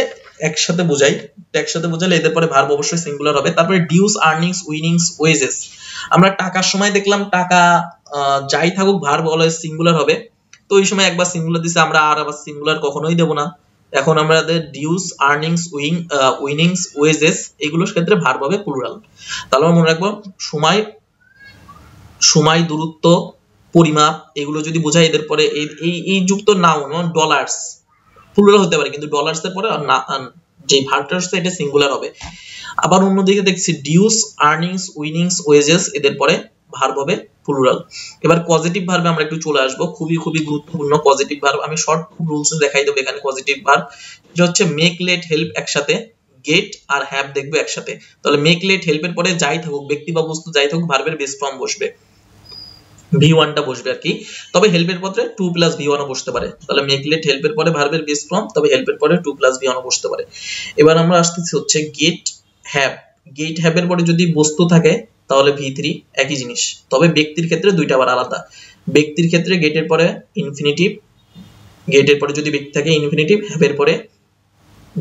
একসাথে বোঝাই, একসাথে বোঝালে এদের পরে ভার্ব অবশ্যই সিঙ্গুলার হবে। তারপরে ডিউস, আর্নিংস, উইনিংস, ওয়েজেস, আমরা টাকার সময় দেখলাম টাকা যাই থাকুক ভার্ব অলওয়েজ সিঙ্গুলার হবে, তো এই সময় একবার সিঙ্গুলার দিছে, আমরা আর আবার সিঙ্গুলার কখনোই দেব না। এখন আমাদের ডিউস, আর্নিংস, উইনিংস, ওয়েজেস, এগুলোর ক্ষেত্রে ভার্ব হবে প্লুরাল। তাহলে আমরা মনে রাখবো সময়, সময়, দূরত্ব, পরিমাপ, এগুলো যদি বোঝায় এদের পরে এই যুক্ত নাউন, ডলার্স প্লুরাল হতে পারে, কিন্তু ডলার্স এর পরে যে ভার্বটা আসছে এটা সিঙ্গুলার হবে। আবার অন্যদিকে দেখছি ডিউস, আর্নিংস, উইনিংস, ওয়েজেস, এদের পরে ভার্ব হবে প্লুরাল। এবার পজিটিভ ভার্বে আমরা একটু চলে আসবো, খুবই খুবই গুরুত্বপূর্ণ পজিটিভ ভার্ব। আমি শর্ট রুলস দেখাই দেবো এখানে। পজিটিভ ভার্ব যেটা হচ্ছে মেক, লেট, হেল্প একসাথে, গেট আর হ্যাভ দেখবো একসাথে। তাহলে মেক, লেট, হেল্পের পরে যাই থাকুক, ব্যক্তি বা বস্তু যাই থাকুক, ভার্বের বেস ফর্ম বসবে, V1 টা বসবে আর কি। তবে হেল্পের পরে 2 প্লাস V1 ও বসতে পারে। তাহলে মেক, লেট, হেল্পের পরে ভার্বের বেস ফর্ম, তবে হেল্পের পরে 2 প্লাস V1 ও বসতে পারে। এবার আমরা আসতেছি হচ্ছে গেট, হ্যাভ। গেট, হ্যাভ এর পরে যদি বস্তু থাকে তাহলে V3 একই জিনিস, তবে ব্যক্তির ক্ষেত্রে দুইটা আবার আলাদা। ব্যক্তির ক্ষেত্রে গেটের পরে ইনফিনিটিভ, গেটের পরে যদি ব্যক্তি থাকে ইনফিনিটিভ, হ্যাভ এর পরে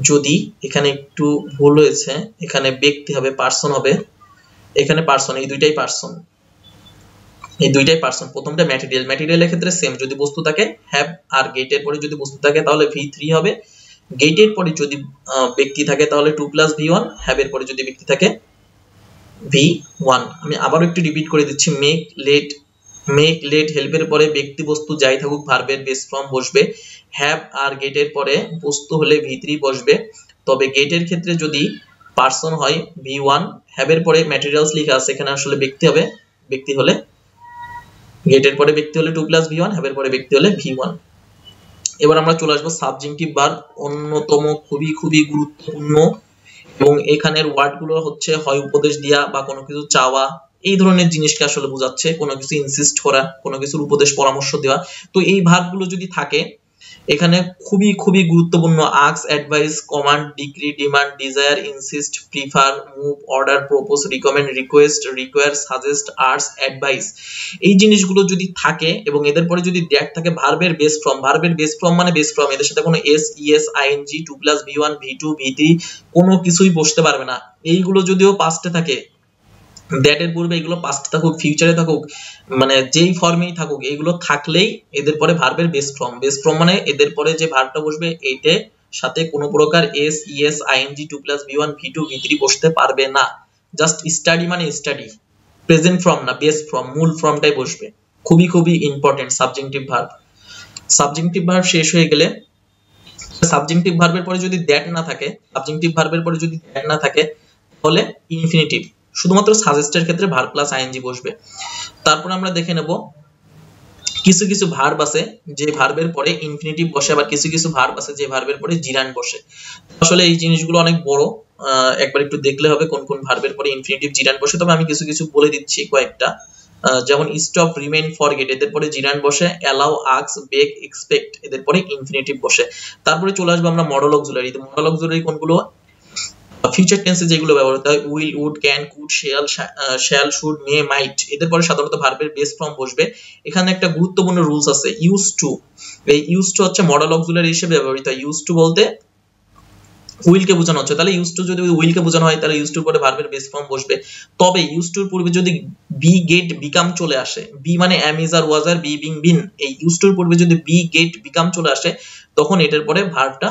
যদি, এখানে একটু ভুল হয়েছে, এখানে ব্যক্তি হবে, পারসন হবে, এখানে পারসন, এই দুইটাই পারসন, এই দুইটাই পারসন। প্রথমটা ম্যাটেরিয়াল, ম্যাটেরিয়ালের ক্ষেত্রে সেম, যদি বস্তু থাকে হ্যাভ, আর গেটের পরে যদি বস্তু থাকে তাহলে V3 হবে। গেটের পরে যদি ব্যক্তি থাকে তাহলে 2 প্লাস V1, হ্যাভ এর পরে যদি ব্যক্তি থাকে V1। আমি আবারও একটু রিপিট করে দিচ্ছি, মেক, লেট, হেল্পের পরে ব্যক্তি বস্তু যাই থাকুক ভার্বের বেস ফর্ম বসবে, হ্যাভ আর গেটের পরে বস্তু হলে V3 বসবে। তবে গেটের ক্ষেত্রে যদি পারসন হয় V1, হ্যাভ এর পরে ম্যাটেরিয়ালস লেখা আছে, এখানে আসলে ব্যক্তি হবে, ব্যক্তি হলে গেটের পরে ব্যক্তি হলে 2 প্লাস V1, হ্যাভ এর পরে ব্যক্তি হলে V1। এবার আমরা চলে আসবো সাবজেক্টিভ ভার্ব, অন্যতম খুবই খুবই গুরুত্বপূর্ণ, এবং এখানের ওয়ার্ড গুলো হচ্ছে হয় উপদেশ দিয়া বা কোনো কিছু চাওয়া, এই ধরনের জিনিসকে আসলে বোঝাচ্ছে, কোনো কিছু ইনসিস্ট করা, কোনো কিছুর উপদেশ পরামর্শ দেওয়া। তো এই ভার্ব গুলো যদি থাকে এখানে খুবই খুবই গুরুত্বপূর্ণ, ask, advice, command, decree, demand, desire, insist, prefer, move, order, propose, recommend, request, require, suggest, urge, advice, এই জিনিসগুলো যদি থাকে এবং এদের পরে যদি দ্যাট থাকে ভার্বের বেস ফর্ম, ভার্বের বেস ফর্ম মানে বেস ফর্ম, এদের সাথে কোনো S, ES, ING, 2 plus V1, V2, V3 কোনো কিছুই বসতে পারবে না। এইগুলো যদিও পাস্টে থাকে, দ্যাট এর পূর্বে এগুলো পাস্ট থাকুক, ফিউচারে থাকুক, মানে যেই ফর্মেই থাকুক, এগুলো থাকলেই এদের পরে ভার্বের বেস ফর্ম। বেস ফর্ম মানে এদের পরে যে ভার্বটা বসবে এইটার সাথে কোনো প্রকার S, ES, ING, 2 plus V1, V2, V3 বসতে পারবে না। জাস্ট স্টাডি মানে স্টাডি, প্রেজেন্ট ফর্ম না, বেস ফর্ম, মূল ফর্মটাই বসবে। খুবই খুবই important subjective verb. Subjective verb শেষ হয়ে গেলে, সাবজেক্টিভ ভার্বের পরে যদি দ্যাট না থাকে, সাবজেক্টিভ ভার্বের পরে যদি দ্যাট না থাকে তাহলে ইনফিনিটিভ, শুধুমাত্র সাজেস্টের ক্ষেত্রে ভার্ব প্লাস আইএনজি বসবে। তারপর আমরা দেখে নেব কিছু কিছু ভার্ব আছে যে ভার্বের পরে ইনফিনিটিভ বসে, আবার কিছু কিছু ভার্ব আছে যে ভার্বের পরে জিরান্ড বসে। আসলে এই জিনিসগুলো অনেক বড়, একবার একটু দেখলে হবে কোন কোন ভার্বের পরে ইনফিনিটিভ জিরান্ড বসে। তবে আমি কিছু কিছু বলে দিচ্ছি কয়েকটা, যেমন স্টপ, রিমেইন, ফরগেট, এদের পরে জিরান্ড বসে। অ্যালাউ, আস্ক, বেগ, এক্সপেক্ট, এদের পরে ইনফিনিটিভ বসে। তারপরে চলে আসবো আমরা মডেল অক্সিলারি। তো মডেল অক্সিলারি কোনগুলো? ফিউচার টেন্সে যেগুলো ব্যবহৃত হয় will, would, can, could, shall, should, may, might, এদের পরে সাধারণত ভার্বের বেস ফর্ম বসবে। এখানে একটা গুরুত্বপূর্ণ রুলস আছে, ইউজ টু। এই ইউজ টু হচ্ছে মডেল অক্সিলারি হিসেবে ব্যবহৃত হয়। ইউজ টু বলতে উইল কে বোঝানো হচ্ছে, তাহলে ইউজ টু যদি উইল কে বোঝানো হয় তাহলে ইউজ টুর পরে ভার্বের বেস ফর্ম বসবে। তবে ইউজ টুর পূর্বে যদি বি, গেট, বিকাম চলে আসে, বি মানে am, is, are, was, R, be, being, been, এই ইউজ টুর পূর্বে যদি বি, গেট, বিকাম চলে আসে তখন এটার পরে ভার্বটা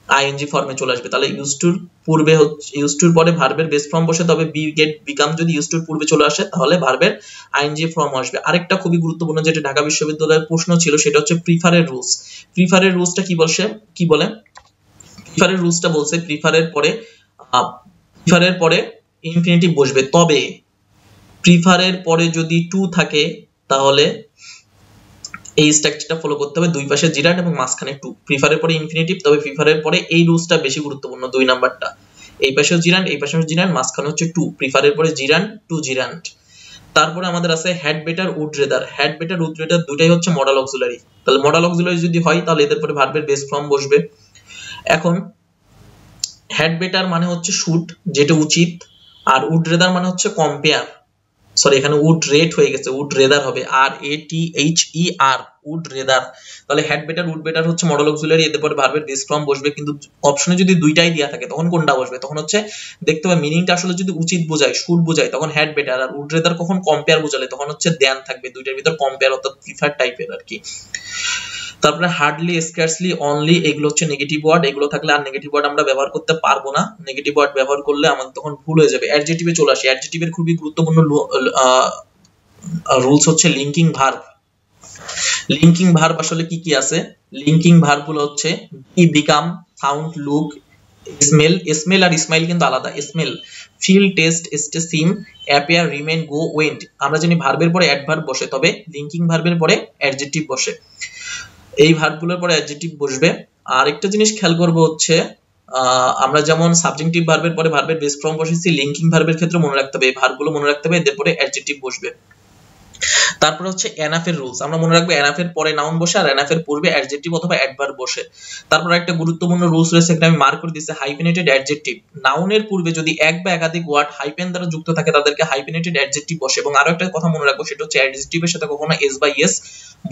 আইএনজি ফর্মে চলে আসবে। তাহলে ইউজ টুর পূর্বে হচ্ছে ইউজ টুর পরে ভার্বের বেস ফর্ম বসে, তবে বি, গেট, বিকাম যদি ইউজ টুর পূর্বে চলে আসে তাহলে ভার্বের আইএনজি ফর্ম আসবে। আরেকটা খুবই গুরুত্বপূর্ণ যেটা ঢাকা বিশ্ববিদ্যালয়ের প্রশ্ন ছিল সেটা হচ্ছে প্রিফারের রুলস। প্রিফারের রুলসটা কি বলে প্রিফারের রুলসটা বলছে প্রিফারের পরে ইনফিনিটিভ বসবে, তবে প্রিফারের পরে যদি টু থাকে তাহলে এই স্ট্রাকচারটা ফলো করতে হবে, দুই পাশে জিরান্ড এবং মাঝখানে টু। প্রিফারের পরে ইনফিনিটিভ, তবে প্রিফারের পরে এই রুলসটা বেশি গুরুত্বপূর্ণ, 2 নাম্বারটা, এই পাশেও জিরান্ড, এই পাশেও জিরান্ড, মাঝখানে হচ্ছে টু। প্রিফারের পরে জিরান্ড, টু জিরান্ড। তারপরে আমাদের আছে had better, would rather. Had better, would rather দুটাই হচ্ছে মডেল অক্সিলারি। তাহলে মডেল অক্সিলারি যদি হয় তাহলে এদের পরে ভার্বের বেস ফর্ম বসবে। এখন হ্যাড বেটার মানে হচ্ছে শুড, যেটা উচিত, আর উড রেদার মানে হচ্ছে কম্পেয়ার, সরি এখানে উড রেট হয়ে গেছে, উড রেদার হবে, RATHER, উড রেদার। তাহলে হ্যাড বেটার, উড বেটার হচ্ছে মডেল অক্সিলারি, এদের পরে ভার্বের বেস ফর্ম বসবে। কিন্তু অপশনে যদি দুইটাই দেয়া থাকে তখন কোনটা বসবে? তখন হচ্ছে দেখতে হবে মিনিংটা আসলে যদি উচিত বোঝায়, শুড বোঝায়, তখন হ্যাড বেটার, আর উড রেদার কখন কম্পেয়ার বোঝালে তখন হচ্ছে দেন থাকবে, দুইটার ভিতর কম্পেয়ার অর্থাৎ প্রিফার টাইপের আর কি। তারপরে হার্ডলি, স্কার্সলি, অনলি, এগুলো হচ্ছে নেগেটিভ ওয়ার্ড, এগুলো থাকলে আর নেগেটিভ ওয়ার্ড আমরা ব্যবহার করতে পারবো না, নেগেটিভ ওয়ার্ড ব্যবহার করলে আমাদের তখন ভুল হয়ে যাবে। অ্যাডজেক্টিভে চলে আসি, অ্যাডজেক্টিভের খুবই গুরুত্বপূর্ণ রুলস হচ্ছে লিংকিং ভার্ব। লিংকিং ভার্ব আসলে কি কি আছে? লিংকিং ভার্ব গুলো হচ্ছে be, become, sound, look, smell. Smell আর স্মাইল কিন্তু আলাদা। Smell, feel, taste, stay, seem, appear, remain, go, went. আমরা জানি ভার্বের পরে অ্যাডভার্ব বসে, তবে লিংকিং ভার্বের পরে অ্যাডজেক্টিভ বসে। এই ভার্বগুলোর পরে অ্যাডজেক্টিভ বসবে। আর একটা জিনিস খেয়াল করব হচ্ছে আমরা যেমন সাবজেক্টিভ ভার্বের পরে ভার্বের বেস ফর্ম বসেছি, লিংকিং ভার্বের ক্ষেত্রে মনে রাখতে হবে এই ভার্বগুলো মনে রাখতে হবে, এদের পরে অ্যাডজেক্টিভ বসবে। তারপর হচ্ছে এনাফের রুলস, আমরা মনে রাখবো এনাফের পরে নাউন বসে আর এনাফের পূর্বে অ্যাডজেক্টিভ অথবা অ্যাডভার্ব বসে। তারপর একটা গুরুত্বপূর্ণ রুলস রয়েছে, এখানে আমি মার্ক করে দিয়েছি, হাইফেনেটেড অ্যাডজেক্টিভ। নাউনের পূর্বে যদি এক বা একাধিক ওয়ার্ড হাইফেন দ্বারা যুক্ত থাকে তাদেরকে হাইফেনেটেড অ্যাডজেক্টিভ বসে। এবং আরো একটা কথা মনে রাখবো সেটা হচ্ছে অ্যাডজেক্টিভের সাথে কখনো এস বা ইএস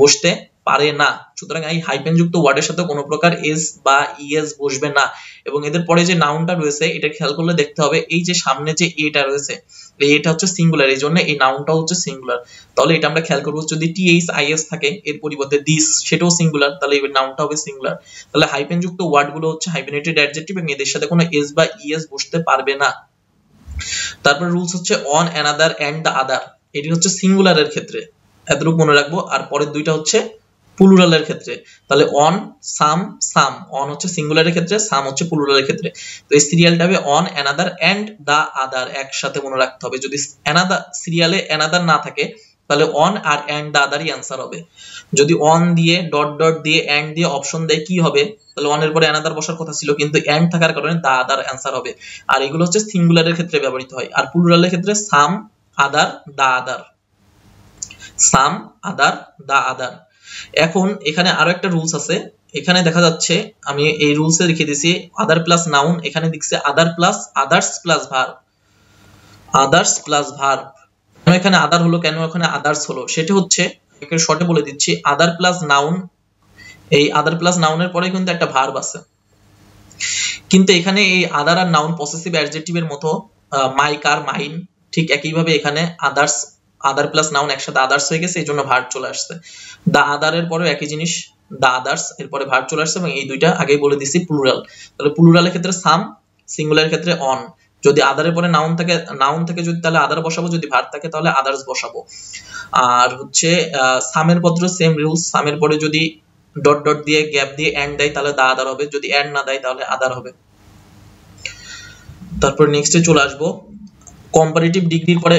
বসতে পারে না। সুতরাং এই হাইফেন যুক্ত ওয়ার্ডের সাথে কোনো প্রকার এস বা ইএস বসবে না। এবং এদের পরে যে নাউনটা রয়েছে এটা খেয়াল করলে দেখতে হবে এই যে সামনে যে এটা রয়েছে, এটা হচ্ছে সিঙ্গুলার, এই জন্য এই নাউনটা হচ্ছে সিঙ্গুলার। তাহলে এটা আমরা খেয়াল করবো, যদি THIS থাকে এর পরিবর্তে দিস, সেটাও সিঙ্গুলার, তাহলে এই নাউনটা হবে সিঙ্গুলার। তাহলে হাইফেন যুক্ত ওয়ার্ড গুলো হচ্ছে হাইফেনেটেড অ্যাডজেক্টিভ এবং এদের সাথে কোনো এস বা ইএস বসতে পারবে না। তারপর রুলস হচ্ছে one, another, and, the other. এটি হচ্ছে সিঙ্গুলারের ক্ষেত্রে, এতটুকু মনে রাখবো। আর পরের দুইটা হচ্ছে প্লুরালের ক্ষেত্রে। তাহলে অন, সাম, সাম। অন হচ্ছে সিঙ্গুলারের ক্ষেত্রে, সাম হচ্ছে প্লুরালের ক্ষেত্রে। তো এই সিরিয়ালটা হবে one, another, and, the other, একসাথে মনে রাখতে হবে। যদি অ্যানাদার সিরিয়ালে অ্যানাদার না থাকে তাহলে অন আর এন্ড দ্য আদারই অ্যান্সার হবে। যদি অন দিয়ে ডট ডট দিয়ে এন্ড দিয়ে অপশন দেয় কি হবে? তাহলে অনের পরে অ্যানাদার বসার কথা ছিল, কিন্তু এন্ড থাকার কারণে দ্য আদার অ্যান্সার হবে। আর এগুলো হচ্ছে সিঙ্গুলারের ক্ষেত্রে ব্যবহৃত হয়। আর প্লুরালের ক্ষেত্রে সাম, আদার, the other, some, other, the other. এখন এখানে আরো একটা রুলস আছে, এখানে দেখা যাচ্ছে আমি এই রুলসে লিখে দিয়েছি আদার প্লাস নাউন, এখানে দিচ্ছে other plus others plus verb, others plus verb. কেন এখানে আদার হলো, কেন এখানে আদার্স হলো, সেটা হচ্ছে একটু শর্টে বলে দিচ্ছি। আদার প্লাস নাউন, এই আদার প্লাস নাউনের পরে কিন্তু একটা ভার্ব আছে, কিন্তু এখানে এই আদার আর নাউন পসেসিভ অ্যাডজেক্টিভের মতো মাই, কার, মাইন, ঠিক একইভাবে এখানে আদার্স, আদার প্লাস নাউন একসাথে আদার্স হয়ে গেছে, এই জন্য ভার্ব চলে আসছে। দা আদার এর পরেও একই জিনিস, দা আদার্স এরপরে ভার্ব চলে আসছে, এবং এই দুইটা আগেই বলে দিছি প্লুরাল। তাহলে প্লুরালের ক্ষেত্রে সাম, সিঙ্গুলারের ক্ষেত্রে অন। যদি আদারের পরে নাউন থাকে যদি তাহলে আদার বসাবো, যদি ভার্ব থাকে তাহলে আদার্স বসাবো। আর হচ্ছে সামের পত্র সেম রুলস, সামের পরে যদি ডট ডট দিয়ে গ্যাপ দিয়ে এন্ড দেয় তাহলে দা আদার হবে, যদি এন্ড না দেয় তাহলে আদার হবে। তারপর নেক্সটে চলে আসবো, কম্পারেটিভ ডিগ্রির পরে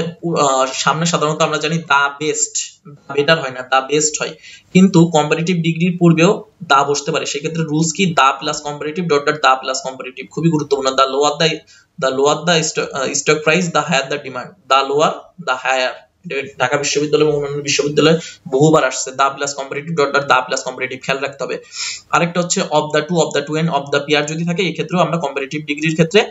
সামনে সাধারণত আমরা জানি দা বেস্ট, বেটার হয় না, দা বেস্ট হয়, কিন্তু কম্পারেটিভ ডিগ্রির পূর্বেও দা বসতে পারে। সেক্ষেত্রে রুলস কি? The plus comparative dot dot the plus comparative, খুবই গুরুত্বপূর্ণ। The lower the stock price, the higher the demand, the lower the higher. Dhaka বিশ্ববিদ্যালয় এবং অন্যান্য বিশ্ববিদ্যালয়ে বহুবার আসছে, the plus comparative dot dot the plus comparative, খেয়াল রাখতে হবে। আরেকটা হচ্ছে of the two, of the two and of the pair যদি থাকে, এই ক্ষেত্রেও আমরা কম্পারেটিভ ডিগ্রির ক্ষেত্রে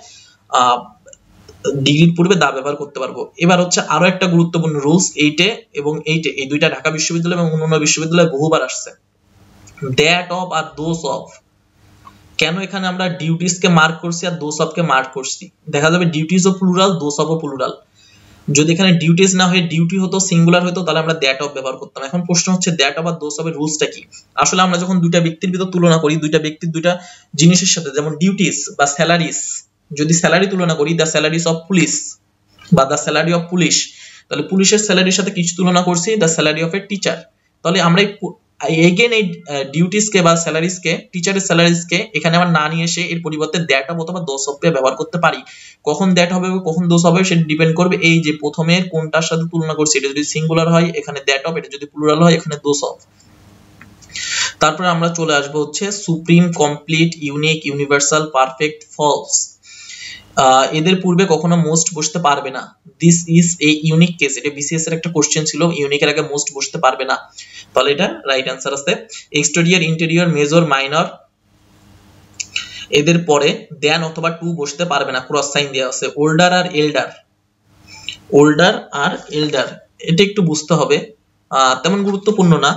ডিগ্রির পূর্বে দা ব্যবহার করতে পারবো। এবার হচ্ছে আরো একটা গুরুত্বপূর্ণ রুলস, এইটে এবং এইটে, এই দুইটা ঢাকা বিশ্ববিদ্যালয় এবং অন্যান্য বিশ্ববিদ্যালয়ে বহুবার আসছে। দ্যাট অফ আর দোস অফ, কেন এখানে আমরা ডিউটিস কে মার্ক করছি আর দোস অফ কে মার্ক করছি? দেখা যাবে ডিউটিস ও প্লুরাল, দোস অফ ও প্লুরাল। যদি এখানে ডিউটিস না হয়ে ডিউটি হতো, সিঙ্গুলার হতো, তাহলে আমরা দ্যাট অফ ব্যবহার করতাম। এখন প্রশ্ন হচ্ছে দ্যাট অফ আর দোস অফ এর রুলসটা কি? আসলে আমরা যখন দুইটা ব্যক্তির ভিতর তুলনা করি, দুইটা ব্যক্তির দুইটা জিনিসের সাথে, যেমন ডিউটিস বা স্যালারিস, যদি স্যালারি তুলনা করি, দ্য স্যালারিস অফ পুলিশ বা দ্য স্যালারি অফ পুলিশ, তাহলে পুলিশের স্যালারির সাথে কিছু তুলনা করছি, the salary of a teacher. তাহলে আমরা এগেন এই ডিউটিস কে বা স্যালারিস কে, টিচারের স্যালারিস কে এখানে আমরা না নিয়ে এসে এর পরিবর্তে দ্যাট অফ অথবা দোস অফ কে ব্যবহার করতে পারি। কখন দ্যাট হবে কখন দোস হবে সেটা ডিপেন্ড করবে এই যে প্রথমে কোনটার সাথে তুলনা করছি, এটা যদি সিঙ্গুলার হয় এখানে দ্যাট অফ, এটা যদি প্লুরাল হয় এখানে দোস অফ। তারপরে আমরা চলে আসবো হচ্ছে supreme, complete, unique, universal, perfect, false. এদের পূর্বে কখনো মোস্ট বসতে পারবে না। This is a unique case, এটা বিসিএস এর একটা কোশ্চেন ছিল, ইউনিকের আগে মোস্ট বসতে পারবে না, তাহলে এটা রাইট অ্যান্সার আছে। এক্সটেরিয়র, ইন্টেরিয়র, মেজর, মাইনর, এদের পরে দেন অথবা টু বসতে পারবে না, ক্রস সাইন দেওয়া আছে। ওল্ডার আর এল্ডার, ওল্ডার আর এল্ডার, এটা একটু বুঝতে হবে, তেমন গুরুত্বপূর্ণ না।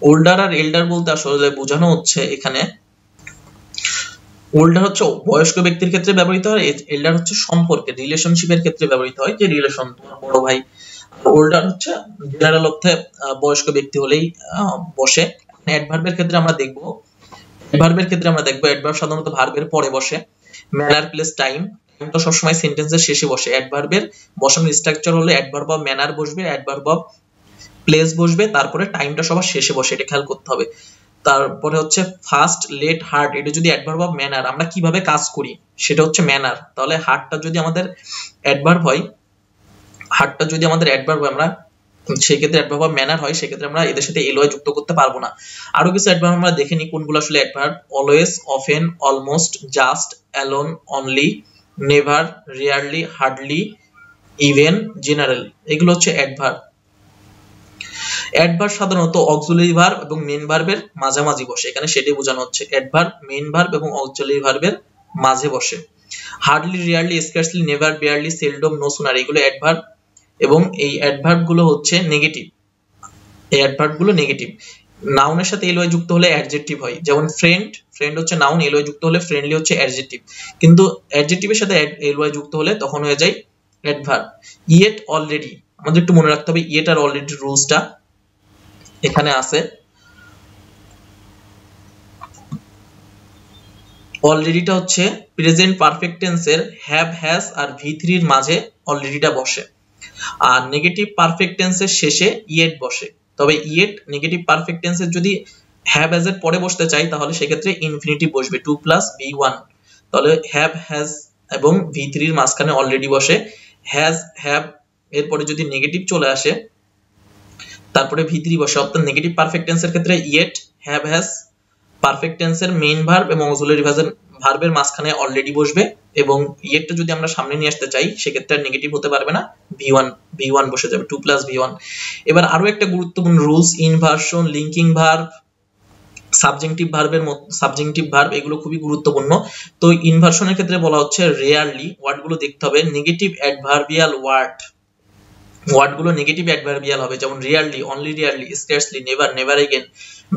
ওল্ডার আর এল্ডার বলতে আসলে বোঝানো হচ্ছে এখানে, ওল্ডার হচ্ছে বয়স্ক ব্যক্তির ক্ষেত্রে ব্যবহৃত হয়, এল্ডার হচ্ছে সম্পর্কে, রিলেশনশিপের ক্ষেত্রে ব্যবহৃত হয়, যে রিলেশন তোমার বড় ভাই। ওল্ডার হচ্ছে জেনারেল অর্থে বয়স্ক ব্যক্তি হলেই বসে। অ্যাডভার্বের ক্ষেত্রে আমরা দেখব, অ্যাডভার্ব সাধারণত ভার্বের পরে বসে। ম্যানার, প্লেস, টাইম, টাইমটা সবসময় সেন্টেন্সের শেষে বসে। অ্যাডভার্বের বসানোর স্ট্রাকচার হলে অ্যাডভার্ব অফ ম্যানার বসবে, অ্যাডভার্ব অফ প্লেস বসবে, তারপরে টাইমটা সবার শেষে বসে, এটা খেয়াল করতে হবে। তারপরে হচ্ছে ফাস্ট, লেট, হার্ড, এটা যদি অ্যাডভার্ব অফ ম্যানার, আমরা কিভাবে কাজ করি সেটা হচ্ছে ম্যানার, তাহলে হার্ডটা যদি আমাদের অ্যাডভার্ব হয়, হার্ডটা যদি আমাদের অ্যাডভার্ব হয়, আমরা সেই ক্ষেত্রে অ্যাডভার্ব অফ ম্যানার হয়, সেই ক্ষেত্রে আমরা এদের সাথে এলওয়াই যুক্ত করতে পারবো না। আরো কিছু অ্যাডভার্ব আমরা দেখে নিই কোনগুলো আসলে adverb. Always, often, almost, just, alone, only, never, rarely, hardly, even, general, এগুলো হচ্ছে অ্যাডভার্ব। অ্যাডভার্ব সাধারণত অক্সিলারি ভার্ব এবং মেইন ভার্বের মাঝামাঝি বসে, এখানে সেটাই বোঝানো হচ্ছে, অ্যাডভার্ব মেইন ভার্ব এবং অক্সিলারি ভার্বের মাঝে বসে। Hardly, rarely, scarcely, never, barely, seldom, no sooner, এগুলো অ্যাডভার্ব এবং এই অ্যাডভার্ব গুলো হচ্ছে নেগেটিভ, এই অ্যাডভার্ব গুলো নেগেটিভ। নাউনের সাথে এলওয়াই যুক্ত হলে অ্যাডজেক্টিভ হয়, যেমন ফ্রেন্ড, ফ্রেন্ড হচ্ছে নাউন, এলওয়াই যুক্ত হলে ফ্রেন্ডলি হচ্ছে অ্যাডজেক্টিভ, কিন্তু অ্যাডজেক্টিভের সাথে এলওয়াই যুক্ত হলে তখন হয়ে যায় অ্যাডভার্ব। ইয়েট, অলরেডি, আমাদের একটু মনে রাখতে হবে ইয়েট আর অলরেডি রুলসটা এখানে আছে। অলরেডিটা হচ্ছে প্রেজেন্ট পারফেক্ট টেন্সের হ্যাভ, হ্যাজ আর ভি3 এর মাঝে অলরেডিটা বসে, আর নেগেটিভ পারফেক্ট টেন্সের শেষে ইয়েট বসে। তবে ইয়েট নেগেটিভ পারফেক্ট টেন্সের যদি হ্যাভ, হ্যাজ এর পরে বসতে চাই তাহলে সেক্ষেত্রে ইনফিনিটিভ বসবে, 2 প্লাস v1, তাহলে হ্যাভ, হ্যাজ এবং ভি3 এর মাঝখানে অলরেডি বসে। হ্যাজ, হ্যাভ এরপরে যদি নেগেটিভ চলে আসে তারপরে ভি3 বসে, অর্থাৎ নেগেটিভ পারফেক্ট টেন্সের ক্ষেত্রে ইয়েট, হ্যাভ, হ্যাজ, পারফেক্ট টেন্সের মেইন ভার্ব এবং অক্সিলারি ভার্বের মাঝখানে অলরেডি বসবে, এবং ইয়েটটা যদি আমরা সামনে নিয়ে আসতে চাই সেক্ষেত্রে নেগেটিভ হতে পারবে না, v1 বসে যাবে, 2 প্লাস v1। এবার আরো একটা গুরুত্বপূর্ণ rules, inversion, linking verb, subjective verb, এগুলো খুবই গুরুত্বপূর্ণ। তো ইনভার্সনের ক্ষেত্রে বলা হচ্ছে রেয়ারলি, ওয়ার্ডগুলো দেখতে হবে নেগেটিভ অ্যাডভার্বিয়াল ওয়ার্ডগুলো নেগেটিভ অ্যাডভার্বিয়াল হবে, যেমন rarely, only rarely, scarcely, never, never again,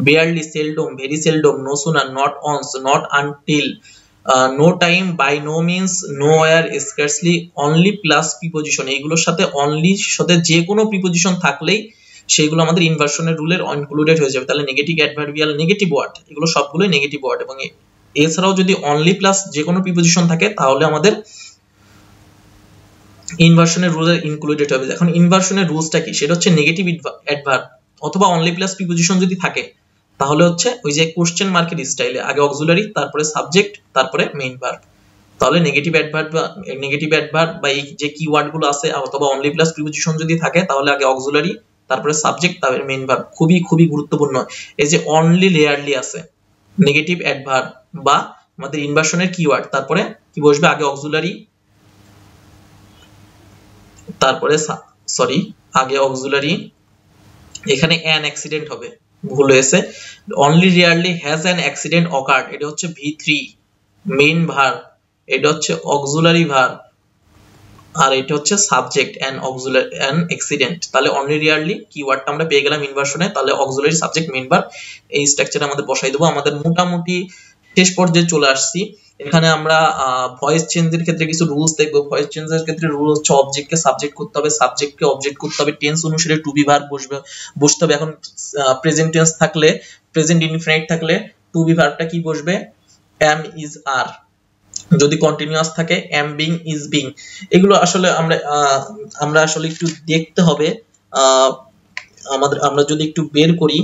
barely, seldom, very seldom, no sooner, not once, not until, no time, by no means, nowhere, scarcely, only plus preposition, এইগুলোর সাথে অনলির সাথে যে কোনো preposition থাকলেই সেগুলো আমাদের ইনভার্সনের রুলের ইনক্লুডেড হয়ে যাবে। তাহলে নেগেটিভ অ্যাডভার্বিয়াল, নেগেটিভ ওয়ার্ড, এগুলো সবগুলোই নেগেটিভ ওয়ার্ড, এবং এছাড়াও যদি অনলি প্লাস যে কোনো প্রিপজিশন থাকে তাহলে আমাদের ইনভার্সনের রুলে ইনক্লুডেড হবে। এখন ইনভার্সনের রুলসটা কি, সেটা হচ্ছে নেগেটিভ অ্যাডভার্ব অথবা অনলি প্লাস প্রিপজিশন যদি থাকে তাহলে হচ্ছে ওই যে কোশ্চেন মার্কের স্টাইলে আগে অক্সিলারি, তারপরে সাবজেক্ট, তারপরে মেইন ভার্ব। তাহলে নেগেটিভ অ্যাডভার্ব বা এই যে কিওয়ার্ড গুলো আছে অথবা অনলি প্লাস প্রিপজিশন যদি থাকে তাহলে আগে অক্সিলারি, তারপরে সাবজেক্ট, তারপরে মেইন ভার্ব। খুবই খুবই গুরুত্বপূর্ণ। এই যে অনলি, রেয়ারলি আছে, নেগেটিভ অ্যাডভার্ব বা আমাদের ইনভার্সনের কিওয়ার্ড, তারপরে কি বসবে আগে অক্সিলারি, তারপরে আগে অক্সিলারি, এখানে অ্যান অ্যাক্সিডেন্ট হবে, ভুল হয়েছে। Only rarely has an accident occurred, এটা হচ্ছে V3 মেইন ভার্ব, এটা হচ্ছে অক্সিলারি ভার্ব, আর এটা হচ্ছে subject and auxiliary and accident. তাহলে অনলি রিয়ারলি কিওয়ার্ডটা আমরা পেয়ে গেলাম ইনভার্সনে, তাহলে অক্সিলারি সাবজেক্ট মেইন ভার্ব এই স্ট্রাকচারে আমাদের বসাই দেবো। আমাদের মোটামুটি শেষ পর্যায়ে চলে আসছি। এখানে আমরা ভয়েস চেঞ্জের ক্ষেত্রে কিছু রুলস দেখবো। ভয়েস চেঞ্জের ক্ষেত্রে রুল হচ্ছে অবজেক্টকে সাবজেক্ট করতে হবে, সাবজেক্টকে অবজেক্ট করতে হবে, টেন্স অনুসারে টু বি ভার্ব বসতে হবে। এখন প্রেজেন্ট টেন্স থাকলে, প্রেজেন্ট ইনডিফিনাইট থাকলে টু বি ভার্বটা কি বসবে? am is are। যদি কন্টিনিউয়াস থাকে am being is being। এগুলো আসলে আমরা আসলে একটু দেখতে হবে। আমরা যদি একটু বের করি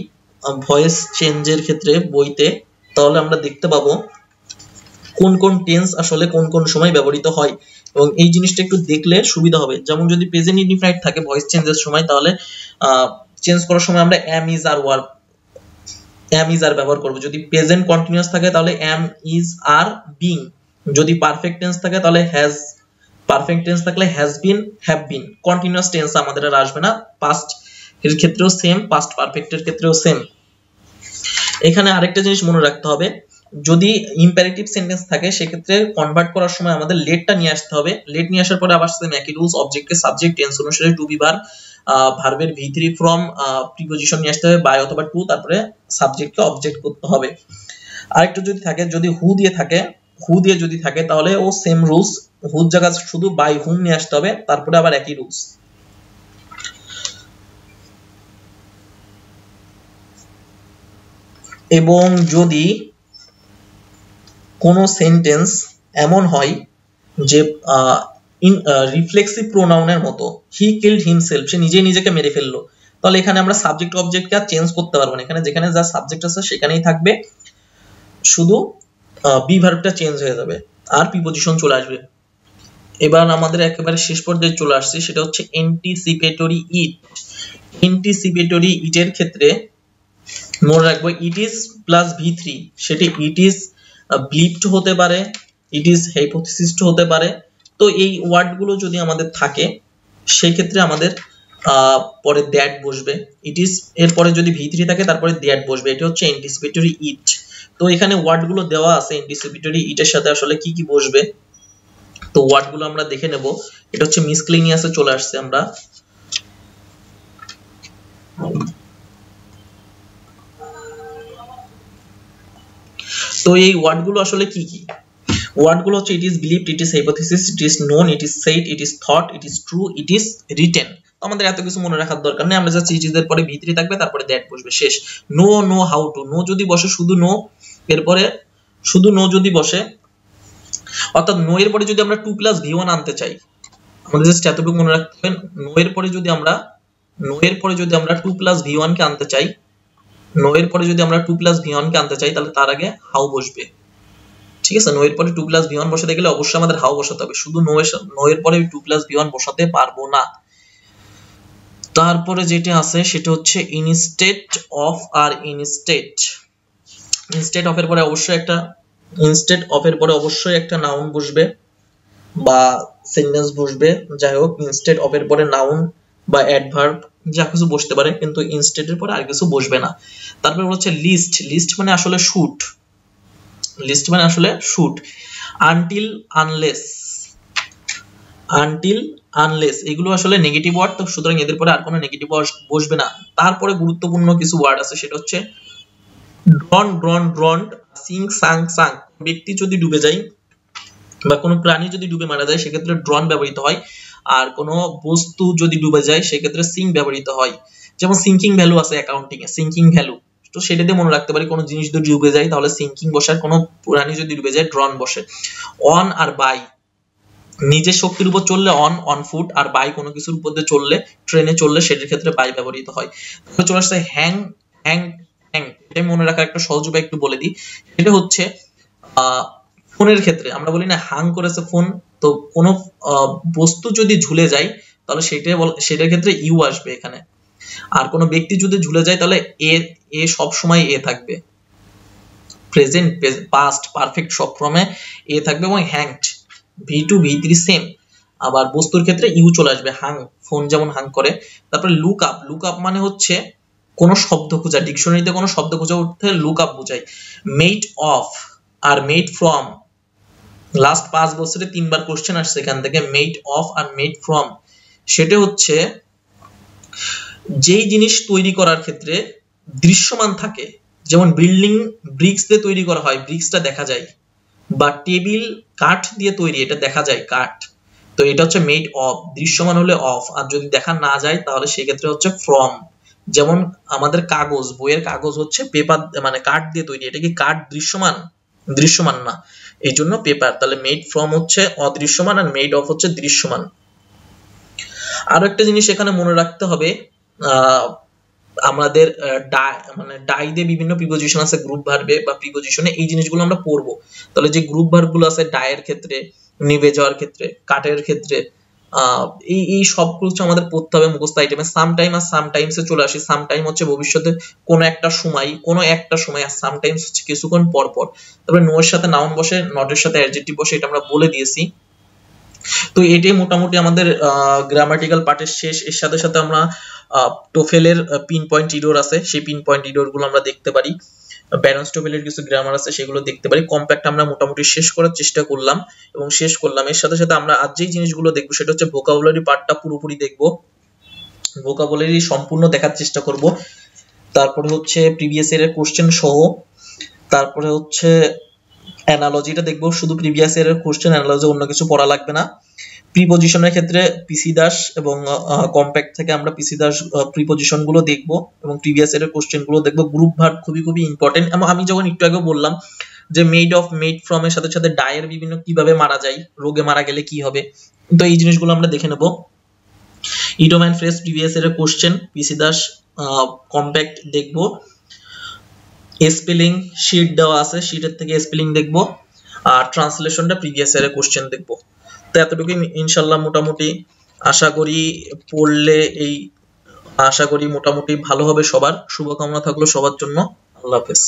ভয়েস চেঞ্জের ক্ষেত্রে বইতে, তাহলে আমরা দেখতে পাবো কোন কোন টেন্স আসলে কোন কোন সময় ব্যবহৃত হয়, এবং এই জিনিসটা একটু দেখলে সুবিধা হবে। যেমন যদি প্রেজেন্ট ইনডিফিনাইট থাকে ভয়েস চেঞ্জের সময়, তাহলে চেঞ্জ করার সময় আমরা am is are verb am is are ব্যবহার করব। যদি প্রেজেন্ট কন্টিনিউয়াস থাকে তাহলে am is are being। যদি পারফেক্ট টেন্স থাকে তাহলে has, পারফেক্ট টেন্স থাকলে has been have been। Continuous tense আমাদের আর আসবে না। পাস্ট এর ক্ষেত্রেও সেম, পাস্ট পারফেক্ট এর ক্ষেত্রেও সেম। এখানে আরেকটা জিনিস মনে রাখতে হবে, যদি ইম্পারেটিভ সেন্টেন্স থাকে সেক্ষেত্রে কনভার্ট করার সময় আমাদের লেটটা নিয়ে আসতে হবে। লেট নিয়ে আসার পরে আবার সেম একই রুলস, অবজেক্টকে সাবজেক্ট, টেন্স অনুসারে টু বি ভার্ব, ভার্বের V3 ফ্রম প্রিপজিশন নিয়ে আসতে হবে বাই অথবা টু, তারপরে সাবজেক্টকে অবজেক্ট করতে হবে। আরেকটা যদি থাকে, যদি হু দিয়ে থাকে, হু দিয়ে যদি থাকে তাহলে ও সেম রুলস, হুর জায়গায় শুধু বাই হুম নিয়ে আসতে হবে, তারপরে আবার একই রুলস। এবং যদি কোন সেন্টেন্স এমন হয় যে রিফ্লেক্সিভ প্রোনাউনের মতো, হি কিলড হিমসেলফ, সে নিজেই নিজেকে মেরে ফেললো, তাহলে এখানে আমরা সাবজেক্ট অবজেক্টকে আর চেঞ্জ করতে পারবো না। এখানে যেখানে যা সাবজেক্ট আছে সেখানেই থাকবে, শুধু বি ভার্বটা চেঞ্জ হয়ে যাবে আর প্রিপজিশন চলে আসবে। এবার আমাদের একেবারে শেষ পর্যায়ে চলে আসছে, সেটা হচ্ছে এন্টিসিপেটরি ইট। এন্টিসিপেটরি ইটের ক্ষেত্রে মনে রাখবো ইট ইজ প্লাস V3, সেটি ইট ইজ ব্লিপড হতে পারে, ইট ইজ হাইপোথিসিসড হতে পারে। তো এই ওয়ার্ডগুলো যদি আমাদের থাকে সেই ক্ষেত্রে আমাদের পরে দ্যাট বসবে। ইট ইজ এর পরে যদি V3 থাকে তারপরে দ্যাট বসবে। এটা হচ্ছে এন্টিসিপেটরি ইট। তো এখানে ওয়ার্ডগুলো দেওয়া আছে এন্টিসিপেটরি ইটের সাথে আসলে কি কি বসবে, তো ওয়ার্ডগুলো আমরা দেখে নেব। এটা হচ্ছে মিসক্লেনিয়াসে চলে আসছে আমরা। তো এই ওয়ার্ডগুলো আসলে কি কি? ওয়ার্ডগুলো হচ্ছে it is believed, it is hypothesis, it is known, it is said, it is thought, it is true, it is written. আমাদের এত কিছু মনে রাখার দরকার নেই, আমরা জাস্ট ইট ইজ এর পরে V3 থাকবে, তারপরে দ্যাট বসবে, শেষ। Know, know how to, know যদি বসে শুধু নো, এরপরে শুধু নো যদি বসে, অর্থাৎ নো এর পরে যদি আমরা 2 + V1 আনতে চাই, আমাদের জাস্ট এতটুকু মনে রাখতে হবে, নো এর পরে যদি আমরা 2 + V1 কে আনতে চাই, নো এর পরে যদি আমরা 2 + V1 কে আনতে চাই, তাহলে তার আগে হাউ বসবে। ঠিক আছে, নো এর পরে 2 + V1 বসাতে গেলে অবশ্যই আমাদের হাউ বসাতে হবে, শুধু নো এর পরে 2 + V1 বসাতে পারবো না। তারপরে যেটা আছে সেটা হচ্ছে ইনস্টেড অফ আর ইনস্টেড। ইনস্টেড অফ এর পরে অবশ্যই একটা নাউন বসবে বা সেন্টেন্স বসবে, যাই হোক ইনস্টেড অফ এর পরে নাউন বা অ্যাডভার্ব যা কিছু বসতে পারে, কিন্তু ইনস্টেড এর পরে আর কিছু বসবে না। তারপরে হচ্ছে লিস্ট। লিস্ট মানে আসলে শুট, লিস্ট মানে আসলে shoot. Until, unless, until unless এগুলো আসলে নেগেটিভ ওয়ার্ড, তো সুতরাং এদের পরে আর কোনো নেগেটিভ ওয়ার্ড বসবে না। তারপরে গুরুত্বপূর্ণ কিছু ওয়ার্ড আছে, সেটা হচ্ছে ড্রন, ড্রন, ড্রন্ড, সিং, সাং, সাং। ব্যক্তি যদি ডুবে যায় বা কোনো প্রাণী যদি ডুবে মারা যায় সেক্ষেত্রে ড্রন ব্যবহৃত হয়, আর কোনো বস্তু যদি ডুবে যায় সেক্ষেত্রে সিং ব্যবহৃত হয়। যেমন সিঙ্কিং ভ্যালু আছে অ্যাকাউন্টিং এ, সিঙ্কিং ভ্যালু, তো সেটা দিয়ে মনে রাখতে পারি কোনো জিনিস যদি ডুবে যায় তাহলে সিঙ্কিং বসে, আর কোনো প্রাণী যদি ডুবে যায় ড্রন বসে। অন আর বাই, নিজের শক্তির উপর চললে অন, অন ফুট, আর বাই কোনো কিছুর উপর দিয়ে চললে, ট্রেনে চললে সেটার ক্ষেত্রে বাই ব্যবহৃত হয়। তারপরে চলে আসছে হ্যাং, হ্যাং, হ্যাং। এটা মনে রাখার একটা সহজ উপায় একটু বলে দিই, এটা হচ্ছে ফোনের ক্ষেত্রে আমরা বলি না হাং করেছে ফোন, তো কোনো বস্তু যদি ঝুলে যায় তাহলে সেটার ক্ষেত্রে ইউ আসবে এখানে, আর কোনো ব্যক্তি যদি ঝুলে যায় তাহলে এ সব সময় এ থাকবে, প্রেজেন্ট, পাস্ট, পারফেক্ট সব ফর্মে এ থাকবে, এবং হ্যাংড V2 V3 সেম। আবার বস্তুর ক্ষেত্রে ইউ চলে আসবে, হাং, ফোন যেমন হাং করে। তারপরে লুক আপ, লুক আপ মানে হচ্ছে কোনো শব্দ খোঁজা, ডিকশনারিতে কোনো শব্দ খোঁজা অর্থে লুক আপ বোঝায়। মেড অফ আর মেড ফ্রম, লাস্ট 5 বছরে 3 বার কোশ্চেন আসছে এখান থেকে, মেড অফ আর মেড ফ্রম, সেটা হচ্ছে যেই জিনিস তৈরি করার ক্ষেত্রে দৃশ্যমান থাকে, যেমন বিল্ডিং ব্রিক্স দিয়ে তৈরি করা হয়, ব্রিক্সটা দেখা যায়, বা টেবিল কাঠ দিয়ে তৈরি, এটা দেখা যায় কাঠ, তো এটা হচ্ছে মেড অফ, দৃশ্যমান হলে অফ, আর যদি দেখা না যায় তাহলে সেই ক্ষেত্রে হচ্ছে ফ্রম। যেমন আমাদের কাগজ, বইয়ের কাগজ হচ্ছে পেপার মানে কাঠ দিয়ে তৈরি, এটা কি কাঠ দৃশ্যমান? দৃশ্যমান না, এই জন্য পেপার। তাহলে মেড ফ্রম হচ্ছে অদৃশ্যমান আর মেড অফ হচ্ছে দৃশ্যমান। আরো একটা জিনিস এখানে মনে রাখতে হবে, আমাদের মানে ডাই দিয়ে বিভিন্ন প্রিপজিশন আছে গ্রুপ ভার্বে বা প্রিপজিশনে, এই জিনিসগুলো আমরা পড়বো। তাহলে যে গ্রুপ ভার্ব গুলো আছে ডায়ের ক্ষেত্রে, নিভে যাওয়ার ক্ষেত্রে, কাটের ক্ষেত্রে, এই সবগুলো হচ্ছে আমাদের পড়তে হবে মুখস্থ আইটেমে। সাম টাইম আর সাম টাইমসে চলে আসি। সাম টাইম হচ্ছে ভবিষ্যতে কোনো একটা সময়, আর সাম টাইমস হচ্ছে কিছুক্ষণ পর পর। তারপরে নো এর সাথে নাউন বসে, নট এর সাথে অ্যাডজেক্টিভ বসে, এটা আমরা বলে দিয়েছি। তো এটাই মোটামুটি আমাদের গ্রামাটিক্যাল পার্টের শেষ। এর সাথে সাথে আমরা টোফেলের পিন পয়েন্ট ইডোর আছে, সেই পিন পয়েন্ট ইডোর গুলো আমরা দেখতে পারি। ব্যারন্স টোফেলের কিছু গ্রামার আছে, সেগুলো দেখতে পারি। কম্প্যাক্ট আমরা মোটামুটি শেষ করার চেষ্টা করলাম এবং শেষ করলাম। এর সাথে সাথে আমরা আজ যেই জিনিসগুলো দেখবো সেটা হচ্ছে ভোকাবুলারি পার্টটা পুরোপুরি দেখবো, ভোকাবুলারি সম্পূর্ণ দেখার চেষ্টা করব। তারপরে হচ্ছে প্রিভিয়াস ইয়ারের কোশ্চেন সহ, তারপরে হচ্ছে অ্যানালজিটা দেখবো, শুধু প্রিভিয়াস ইয়ারের কোশ্চেন, অ্যানালজি অন্য কিছু পড়া লাগবে না। প্রিপজিশনের ক্ষেত্রে পিসি দাস এবং কম্প্যাক্ট থেকে আমরা পিসি দাস প্রিপজিশন গুলো দেখবো এবং প্রিভিয়াস ইয়ারের কোশ্চেন গুলো দেখবো। গ্রুপ ভার্ব খুবই খুবই ইম্পর্টেন্ট। আমি যখন একটু আগে বললাম যে মেড অফ, মেড ফ্রম এর সাথে সাথে ডায়ের বিভিন্ন কিভাবে মারা যায়, রোগে মারা গেলে কি হবে, তো এই জিনিসগুলো আমরা দেখে নেব। ইডোম এন্ড ফ্রেজ প্রিভিয়াস ইয়ারের কোশ্চেন, পিসি দাস কম্প্যাক্ট দেখবো। স্পেলিং শীট দেওয়া আছে, শীটের থেকে স্পেলিং দেখবো, আর ট্রান্সলেশনটা প্রিভিয়াস ইয়ারের কোশ্চেন দেখবো। তো এতটুকুই ইনশাআল্লাহ মোটামুটি আশা করি পড়লে আশা করি মোটামুটি ভালো হবে। সবার শুভকামনা থাকলো সবার জন্য। আল্লাহ হাফেজ।